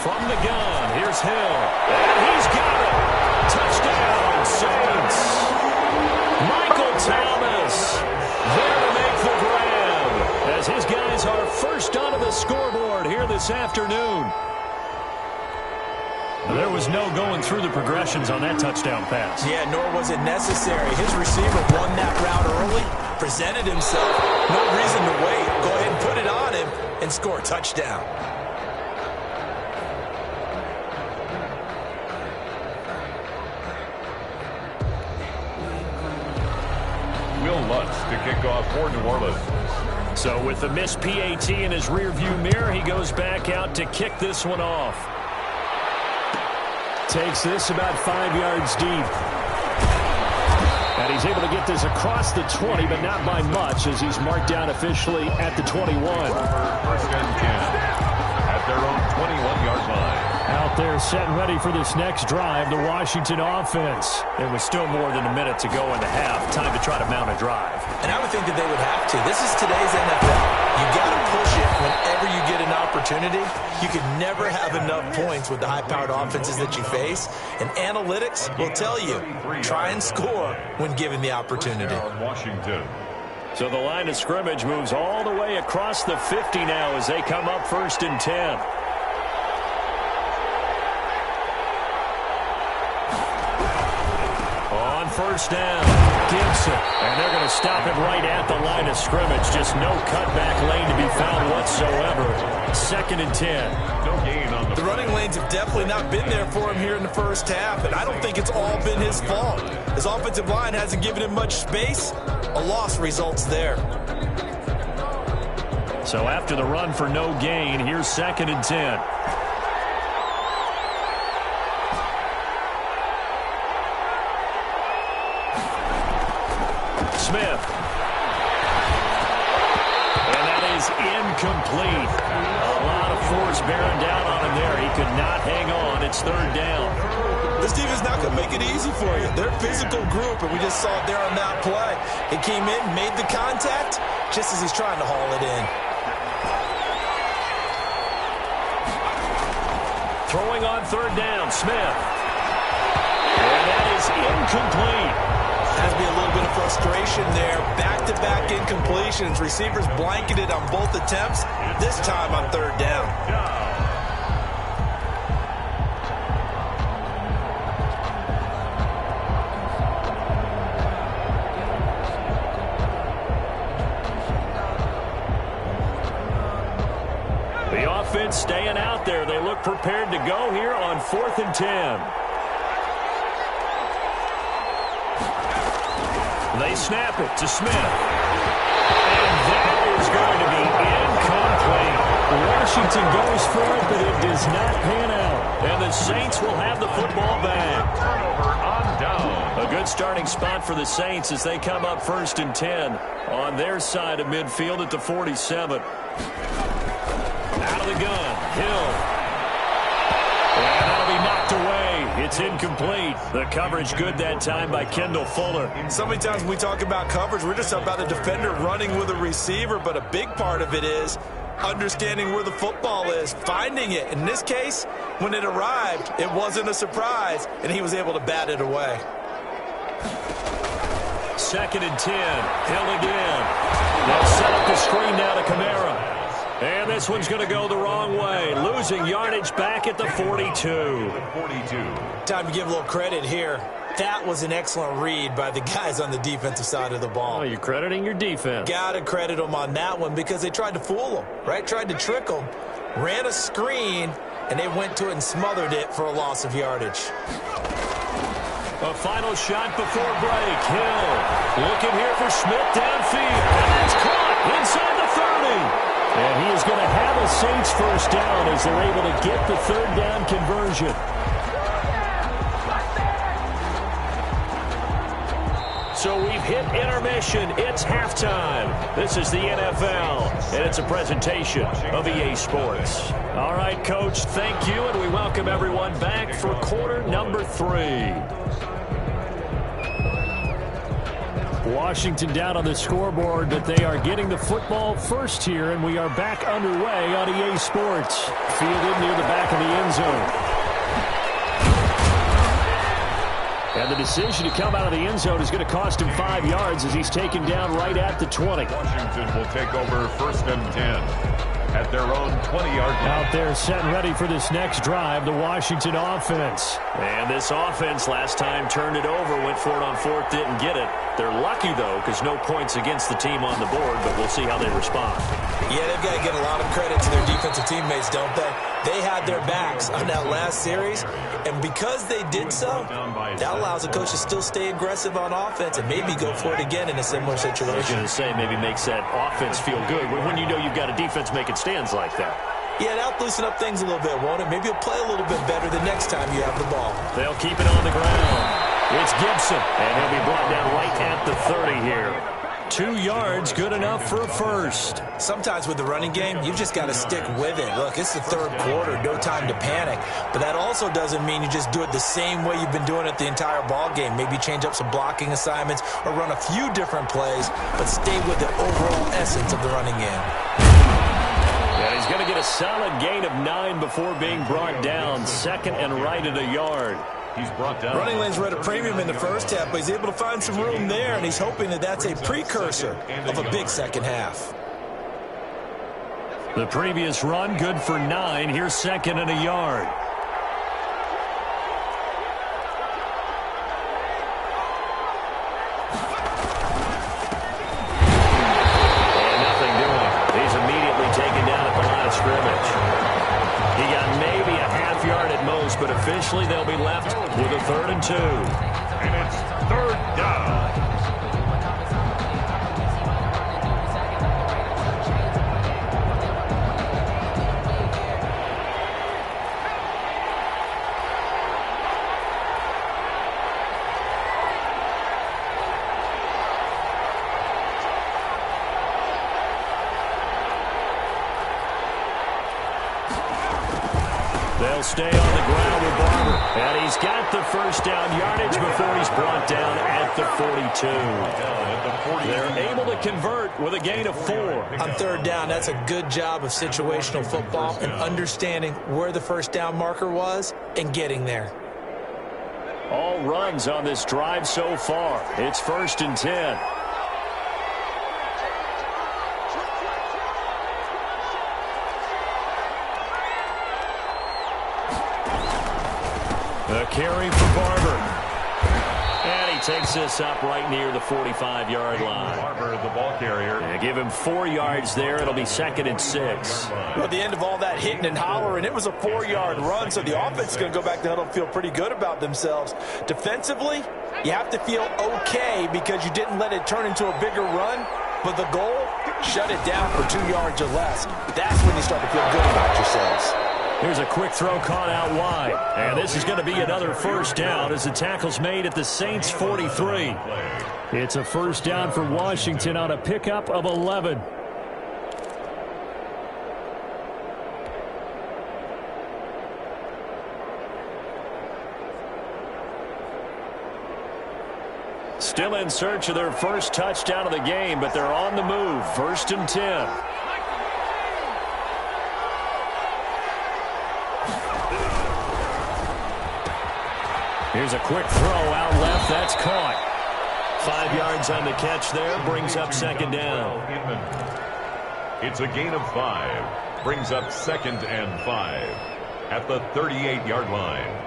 From the gun, here's Hill. And he's got it. Touchdown, Saints. Michael Thomas there to make the grab as his guys are first onto the scoreboard here this afternoon. There was no going through the progressions on that touchdown pass. Yeah, nor was it necessary. His receiver won that route early, presented himself. No reason to wait. Go ahead and put it on him and score a touchdown. Will Lutz to kick off for New Orleans. So with the missed PAT in his rearview mirror, he goes back out to kick this one off. Takes this about 5 yards deep. And he's able to get this across the 20, but not by much, as he's marked down officially at the 21. First and 10 at their own 21-yard line. Out there set and ready for this next drive, the Washington offense. There was still more than a minute to go in the half. Time to try to mount a drive. And I would think that they would have to. This is today's NFL. You got to push it whenever you get an opportunity. You can never have enough points with the high-powered offenses that you face. And analytics will tell you, try and score when given the opportunity. Washington. So the line of scrimmage moves all the way across the 50 now as they come up 1st and 10. First down, Gibson, and they're going to stop him right at the line of scrimmage. Just no cutback lane to be found whatsoever. 2nd and 10. No gain on the running lanes have definitely not been there for him here in the first half, and I don't think it's all been his fault. His offensive line hasn't given him much space. A loss results there. So after the run for no gain, here's 2nd and 10. Smith. And that is incomplete. A lot of force bearing down on him there. He could not hang on. It's 3rd down. This defense is not going to make it easy for you. They're a physical group, and we just saw it there on that play. He came in, made the contact, just as he's trying to haul it in. Throwing on 3rd down, Smith. And that is incomplete. Has to be a little bit of frustration there. Back-to-back incompletions. Receivers blanketed on both attempts, this time on 3rd down. The offense staying out there. They look prepared to go here on 4th and 10. They snap it to Smith. And that is going to be incomplete. Washington goes for it, but it does not pan out. And the Saints will have the football back. Turnover on down. A good starting spot for the Saints as they come up 1st and 10 on their side of midfield at the 47. Out of the gun, Hill. And that'll be knocked away. It's incomplete. The coverage good that time by Kendall Fuller. So many times when we talk about coverage, we're just about a defender running with a receiver, but a big part of it is understanding where the football is, finding it. In this case, when it arrived, it wasn't a surprise, and he was able to bat it away. 2nd and 10. Hill again. They'll set up the screen now to Kamara. And this one's going to go the wrong way. Losing yardage back at the 42. Time to give a little credit here. That was an excellent read by the guys on the defensive side of the ball. Oh, you're crediting your defense. Got to credit them on that one because they tried to fool them, right? Tried to trick them. Ran a screen, and they went to it and smothered it for a loss of yardage. A final shot before break. Hill looking here for Smith downfield. And it's caught inside the 30. And he is going to have a Saints first down as they're able to get the 3rd down conversion. So we've hit intermission. It's halftime. This is the NFL, and it's a presentation of EA Sports. All right, Coach, thank you, and we welcome everyone back for quarter number 3. Washington down on the scoreboard, but they are getting the football first here, and we are back underway on EA Sports. Fielded near the back of the end zone. And the decision to come out of the end zone is going to cost him 5 yards as he's taken down right at the 20. Washington will take over 1st and 10 at their own 20-yard line. Out there set and ready for this next drive, the Washington offense. And this offense last time turned it over, went for it on 4th, didn't get it. They're lucky, though, because no points against the team on the board, but we'll see how they respond. Yeah, they've got to get a lot of credit to their defensive teammates, don't they? They had their backs on that last series, and because they did so, that allows the coach to still stay aggressive on offense and maybe go for it again in a similar situation. I was going to say maybe makes that offense feel good when you know you've got a defense making stands like that. Yeah, that'll loosen up things a little bit, won't it? Maybe you'll play a little bit better the next time you have the ball. They'll keep it on the ground. It's Gibson, and he'll be brought down right at the 30 here. 2 yards, good enough for a first. Sometimes with the running game, you just got to stick with it. Look, it's the 3rd quarter, no time to panic. But that also doesn't mean you just do it the same way you've been doing it the entire ball game. Maybe change up some blocking assignments or run a few different plays, but stay with the overall essence of the running game. And he's going to get a solid gain of 9 before being brought down. 2nd and right at a yard. He's brought down. Running lanes were at a premium in the first half, but he's able to find some room there, and he's hoping that that's a precursor of a big second half. The previous run, good for 9. Here's 2nd and a yard. And nothing doing. He's immediately taken down at the line of scrimmage. He got maybe a half yard at most, but officially they'll be left with a 3rd and 2. And it's 3rd down. They'll stay on the ground with Barber. And he's got the first down yardage before he's brought down at the 42. They're able to convert with a gain of 4. On 3rd down, that's a good job of situational football and understanding where the first down marker was and getting there. All runs on this drive so far. It's 1st and 10. A carry for Barber. And he takes this up right near the 45-yard line. Barber, the ball carrier. And give him 4 yards there. It'll be 2nd and 6. Well, at the end of all that hitting and hollering, it was a 4-yard run, so the offense is going to go back to huddle and feel pretty good about themselves. Defensively, you have to feel okay because you didn't let it turn into a bigger run, but the goal, shut it down for 2 yards or less. That's when you start to feel good about yourselves. Here's a quick throw caught out wide. And this is going to be another first down as the tackle's made at the Saints' 43. It's a first down for Washington on a pickup of 11. Still in search of their first touchdown of the game, but they're on the move. 1st and 10. Here's a quick throw out left. That's caught. 5 yards on the catch there. Brings up 2nd down. It's a gain of 5. Brings up 2nd and 5 at the 38-yard line.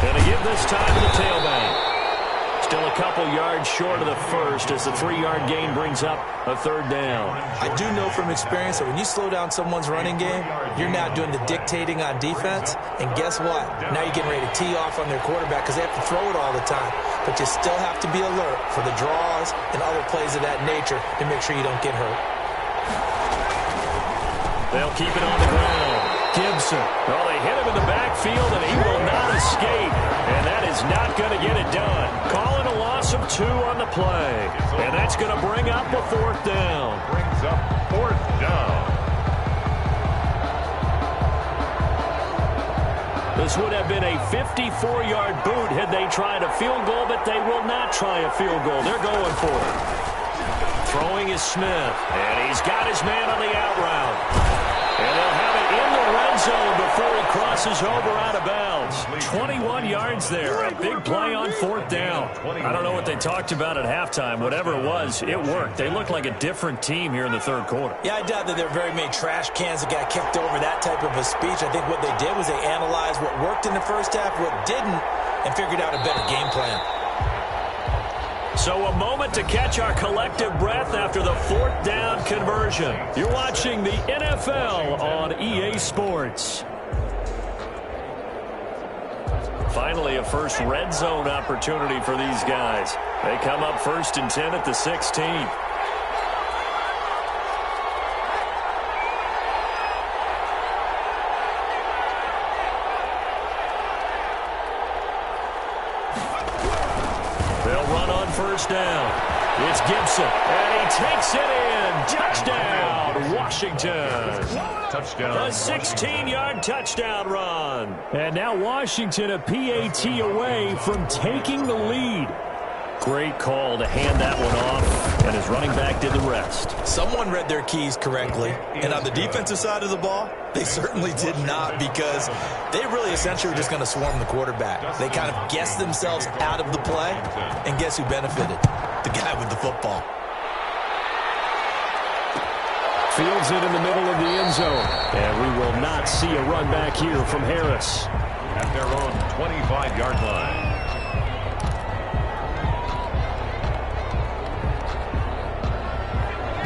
Going to give this time to the tailback. Still a couple yards short of the first as the 3-yard gain brings up a 3rd down. I do know from experience that when you slow down someone's running game, you're now doing the dictating on defense. And guess what? Now you're getting ready to tee off on their quarterback because they have to throw it all the time. But you still have to be alert for the draws and other plays of that nature to make sure you don't get hurt. They'll keep it on the ground. Gibson. Well, they hit him in the backfield, and he will not escape. And that is not going to get it done. Calling a loss of 2 on the play. And that's going to bring up a 4th down. Brings up 4th down. This would have been a 54-yard boot had they tried a field goal, but they will not try a field goal. They're going for it. Throwing is Smith, and he's got his man on the out route. And they'll have it in the red zone before he crosses over out of bounds. 21 yards there. A big play on 4th down. I don't know what they talked about at halftime. Whatever it was, it worked. They look like a different team here in the 3rd quarter. Yeah, I doubt that there are very many trash cans that got kicked over, that type of a speech. I think what they did was they analyzed what worked in the first half, what didn't, and figured out a better game plan. So a moment to catch our collective breath after the 4th down conversion. You're watching the NFL on EA Sports. Finally, a first red zone opportunity for these guys. They come up 1st and 10 at the 16. First down. It's Gibson, and he takes it in. Touchdown, Washington. Touchdown. A 16-yard touchdown run. And now Washington a PAT away from taking the lead. Great call to hand that one off, and his running back did the rest. Someone read their keys correctly, and on the defensive side of the ball, they certainly did not, because they really essentially were just going to swarm the quarterback. They kind of guessed themselves out of the play, and guess who benefited? The guy with the football. Fields it in the middle of the end zone, and we will not see a run back here from Harris. At their own 25-yard line.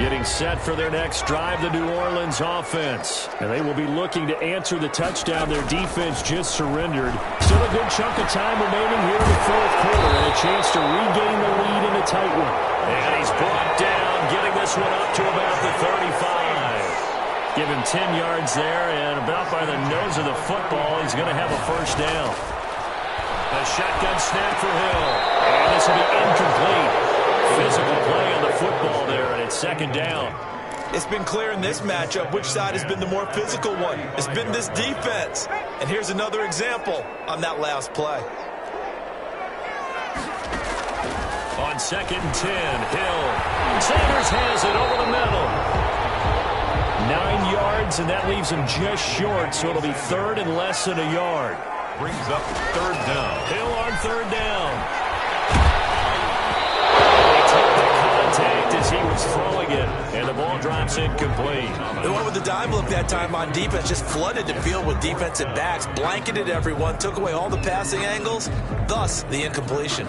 Getting set for their next drive, the New Orleans offense. And they will be looking to answer the touchdown their defense just surrendered. Still a good chunk of time remaining here in the 4th quarter, and a chance to regain the lead in a tight one. And he's brought down, getting this one up to about the 35. Give him 10 yards there, and about by the nose of the football, he's going to have a first down. A shotgun snap for Hill, and this will be incomplete. Physical play on the football there, and it's 2nd down. It's been clear in this matchup which side has been the more physical one. It's been this defense. And here's another example on that last play. On 2nd and 10, Hill. Sanders has it over the middle. 9 yards, and that leaves him just short, so it'll be 3rd and less than a yard. Brings up 3rd down. Hill on 3rd down. As he was throwing it, and the ball drops incomplete. The one with the dime look that time on defense just flooded the field with defensive backs, blanketed everyone, took away all the passing angles, thus the incompletion.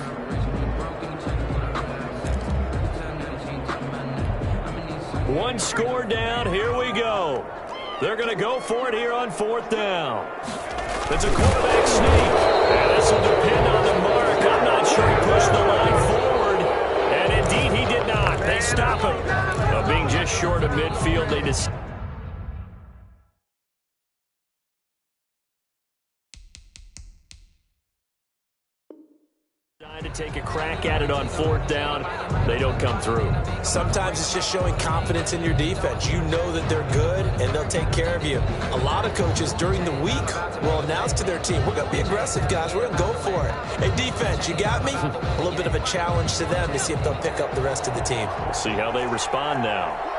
One score down, here we go. They're going to go for it here on 4th down. It's a quarterback sneak. And this will depend on the mark. I'm not sure he pushed the line forward. And indeed, he did not. They stop him. Being just short of midfield, they decided to take a crack at it on 4th down. They don't come through. Sometimes it's just showing confidence in your defense. You know that they're good, and they'll take care of you. A lot of coaches during the week will announce to their team, we're going to be aggressive, guys. We're going to go for it. Hey, defense, you got me? A little bit of a challenge to them to see if they'll pick up the rest of the team. We'll see how they respond now.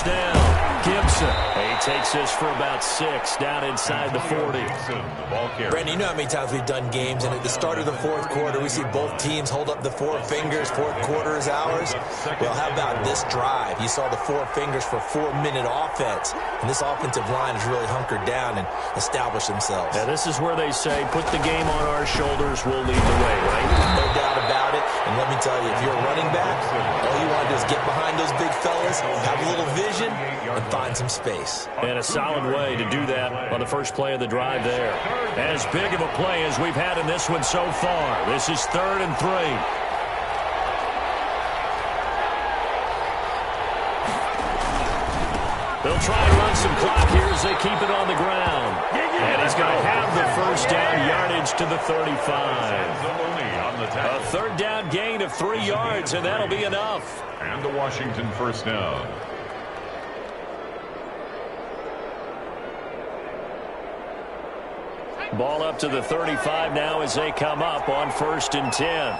Down. Gibson. He takes this for about 6 down inside the 40. Brandon, you know how many times we've done games, and at the start of the 4th quarter, we see both teams hold up the 4 fingers. 4th quarter is ours. Well, how about this drive? You saw the 4 fingers for 4-minute offense, and this offensive line has really hunkered down and established themselves. Yeah, this is where they say, put the game on our shoulders, we'll lead the way, right? No doubt about it. And let me tell you, if you're a running back, all you want to do is get behind those big fellas, have a little vision, and find some space. And a solid way to do that on the first play of the drive there. As big of a play as we've had in this one so far. This is 3rd and 3. They'll try and run some clock here as they keep it on the ground. And he's going to have the first down yardage to the 35. A 3rd down gain of 3 yards, and that'll be enough. And the Washington first down. Ball up to the 35 now as they come up on 1st and 10.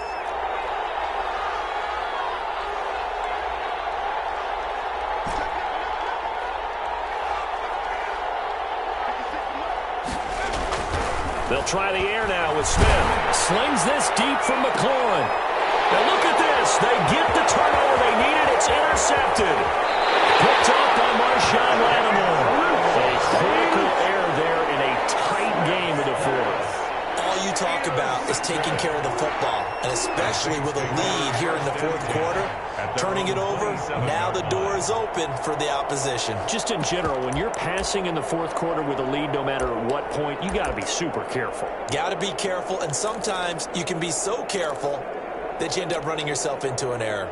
They'll try the air now with Smith. Slings this deep from McLaurin. Now look at this. They get the turnover they needed. It's intercepted. Picked up by Marshawn Lattimore. A critical error there in a tight game of the 4th. All you talk about is taking care of the football, and especially with a lead here in the 4th quarter, turning it over, now the door is open for the opposition. Just in general, when you're passing in the 4th quarter with a lead, no matter at what point, you got to be super careful. Got to be careful, and sometimes you can be so careful that you end up running yourself into an error.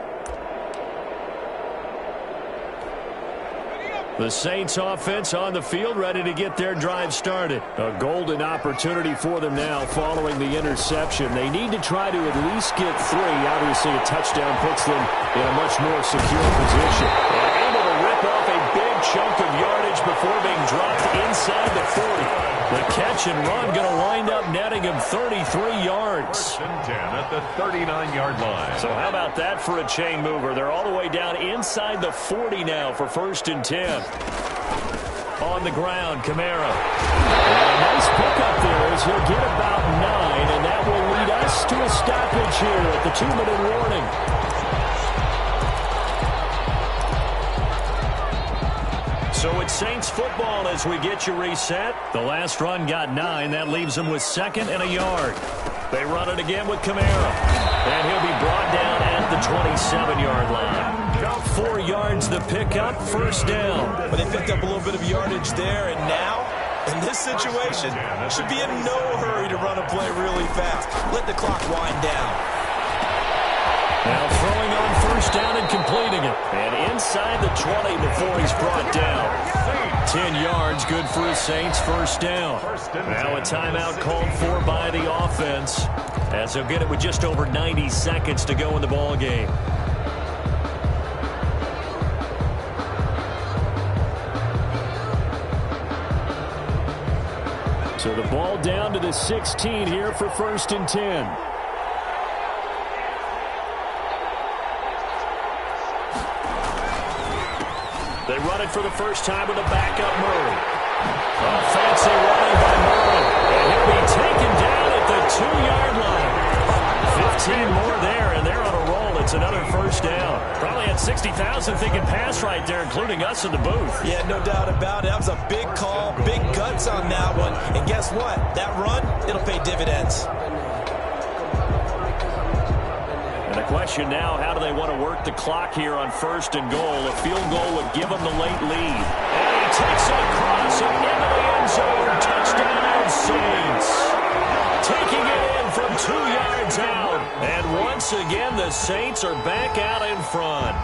The Saints offense on the field, ready to get their drive started. A golden opportunity for them now following the interception. They need to try to at least get 3. Obviously, a touchdown puts them in a much more secure position. And able to rip off a big chunk of yardage before being dropped inside the 40. The catch and run going to wind up netting him 33 yards. 1st and 10 at the 39-yard line. So how about that for a chain mover? They're all the way down inside the 40 now for 1st and 10. On the ground, Kamara. And a nice pickup there as he'll get about 9, and that will lead us to a stoppage here at the 2-minute warning. So it's Saints football as we get you reset. The last run got 9. That leaves them with 2nd and a yard. They run it again with Kamara. And he'll be brought down at the 27-yard line. 4 yards the pickup, 1st down. But they picked up a little bit of yardage there, and now, in this situation, should be in no hurry to run a play really fast. Let the clock wind down. Now throwing on 1st down and completing it. And inside the 20 before he's brought down. 10 yards, good for his Saints, 1st down. Now a timeout called for by the offense, as they'll get it with just over 90 seconds to go in the ball game. So the ball down to the 16 here for 1st and 10. They run it for the first time with a backup Murray. A fancy running by Murray. And he'll be taken down at the 2-yard line. 15 more there, and they're on a roll at It's another first down. Probably had 60,000 thinking pass right there, including us in the booth. Yeah, no doubt about it. That was a big call, big guts on that one. And guess what? That run, it'll pay dividends. And the question now, how do they want to work the clock here on first and goal? A field goal would give them the late lead. And he takes it across and into the end zone. Touchdown, Saints. Taking it in from 2 yards out. And once again, the Saints are back out in front.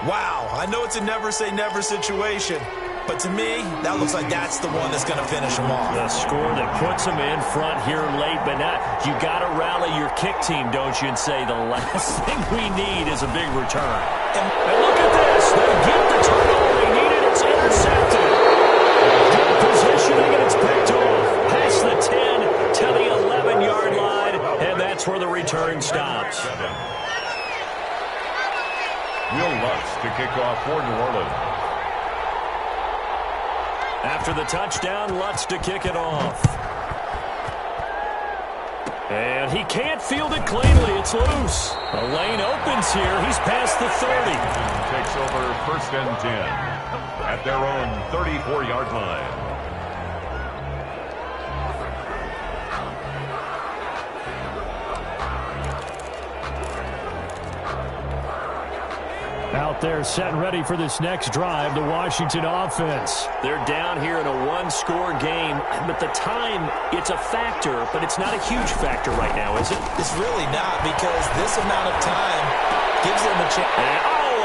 Wow, I know it's a never-say-never situation, but to me, that looks like that's the one that's going to finish them off. The score that puts them in front here late, but now you got to rally your kick team, don't you, and say the last thing we need is a big return. And look at this. They get the turnover they needed. It's intercepted. Good positioning, and it's picked off. Past the 10 to the 11-yard line, and that's where the return stops. Will Lutz to kick off for New Orleans. After the touchdown, Lutz to kick it off. And he can't field it cleanly. It's loose. The lane opens here. He's past the 30. Takes over first and 10 at their own 34-yard line. Out there set and ready for this next drive, the Washington offense. They're down here in a one-score game, but the time, it's a factor, but it's not a huge factor right now, is it? It's really not, because this amount of time gives them a chance. And,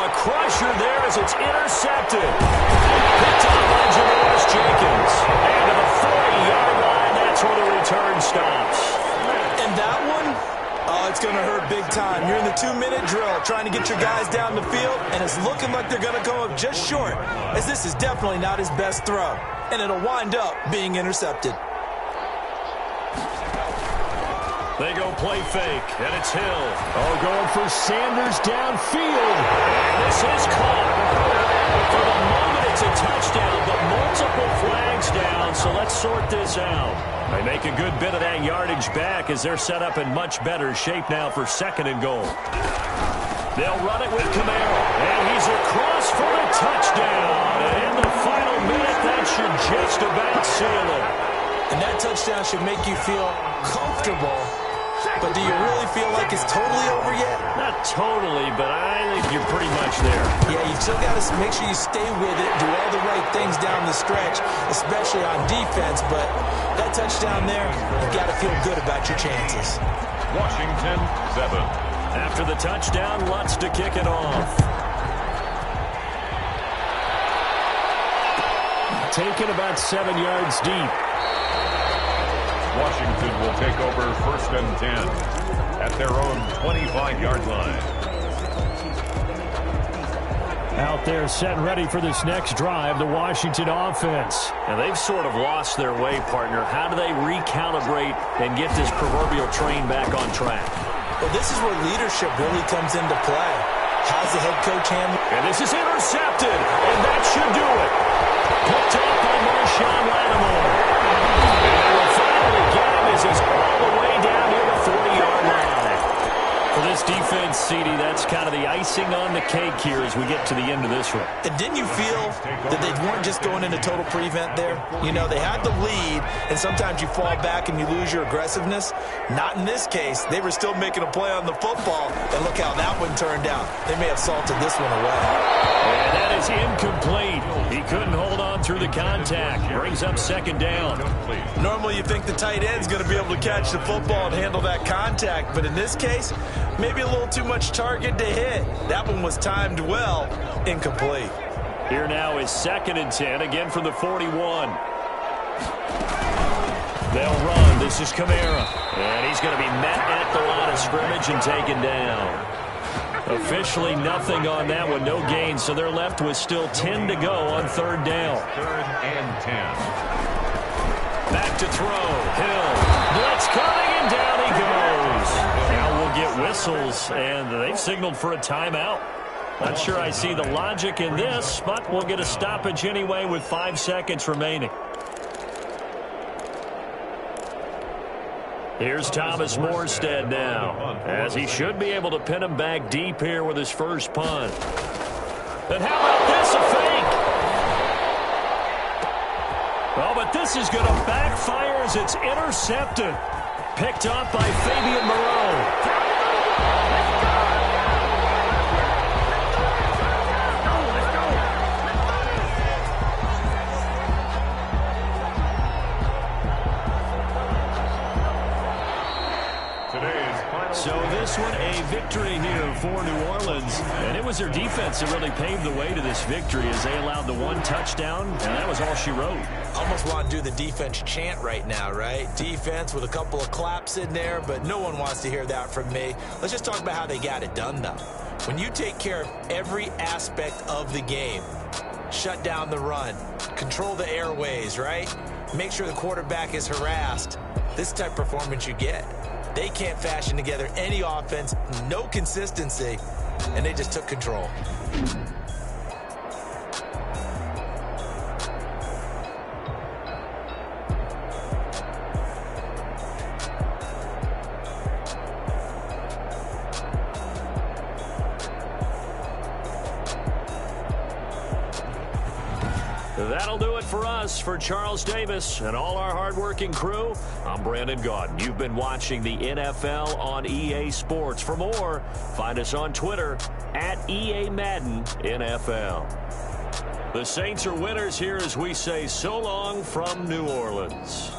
a crusher there as it's intercepted. Picked up by Janoris Jenkins. And to the 40-yard line, that's where the return stops. And that one, it's going to hurt big time. You're in the 2-minute drill trying to get your guys down the field, and it's looking like they're going to come up just short, as this is definitely not his best throw, and it'll wind up being intercepted. They go play fake, and it's Hill. Going for Sanders downfield. And this is caught. For the moment, it's a touchdown, but multiple flags down, so let's sort this out. They make a good bit of that yardage back as they're set up in much better shape now for second and goal. They'll run it with Camaro, and he's across for the touchdown. And in the final minute, that should just about seal it. And that touchdown should make you feel comfortable. But do you really feel like it's totally over yet? Not totally, but I think you're pretty much there. Yeah, you still got to make sure you stay with it, do all the right things down the stretch, especially on defense. But that touchdown there, you got to feel good about your chances. Washington 7. After the touchdown, Lutz to kick it off. Taken about 7 yards deep. Washington will take over first and 10 at their own 25-yard line. Out there set and ready for this next drive, the Washington offense. And they've sort of lost their way, partner. How do they recalibrate and get this proverbial train back on track? Well, this is where leadership really comes into play. How's the head coach handle? And this is intercepted, and that should do it. Picked off by Marshawn Lattimore. As he's all the way down near the 40-yard line. For this defense, CD, that's kind of the icing on the cake here as we get to the end of this one. And didn't you feel that they weren't just going into total prevent there? You know, they had the lead, and sometimes you fall back and you lose your aggressiveness. Not in this case. They were still making a play on the football, and look how that one turned out. They may have salted this one away. And that is incomplete. He couldn't hold on through the contact. Brings up second down. Normally you think the tight end's going to be able to catch the football and handle that contact, but in this case, maybe a little too much target to hit. That one was timed well. Incomplete. Here now is second and 10, again from the 41. They'll run. This is Camara. And he's going to be met at the line of scrimmage and taken down. Officially nothing on that one, no gain, so they're left with still 10 to go on third down. Third and 10. Back to throw. Hill. Blitz coming, and down he goes. Now we'll get whistles, and they've signaled for a timeout. Not sure I see the logic in this, but we'll get a stoppage anyway with 5 seconds remaining. Here's Thomas Morstead now, as he should be able to pin him back deep here with his first punt. And how about this, a fake? Oh, but this is going to backfire as it's intercepted. Picked up by Fabian Moreau. So this one a victory here for New Orleans. And it was their defense that really paved the way to this victory as they allowed the one touchdown, and that was all she wrote. Almost want to do the defense chant right now, right? Defense with a couple of claps in there, but no one wants to hear that from me. Let's just talk about how they got it done, though. When you take care of every aspect of the game, shut down the run, control the airways, right? Make sure the quarterback is harassed. This type of performance you get. They can't fashion together any offense, no consistency, and they just took control. That'll do it for us. For Charles Davis and all our hardworking crew, I'm Brandon Gaudin. You've been watching the NFL on EA Sports. For more, find us on Twitter at EA Madden NFL. The Saints are winners here as we say so long from New Orleans.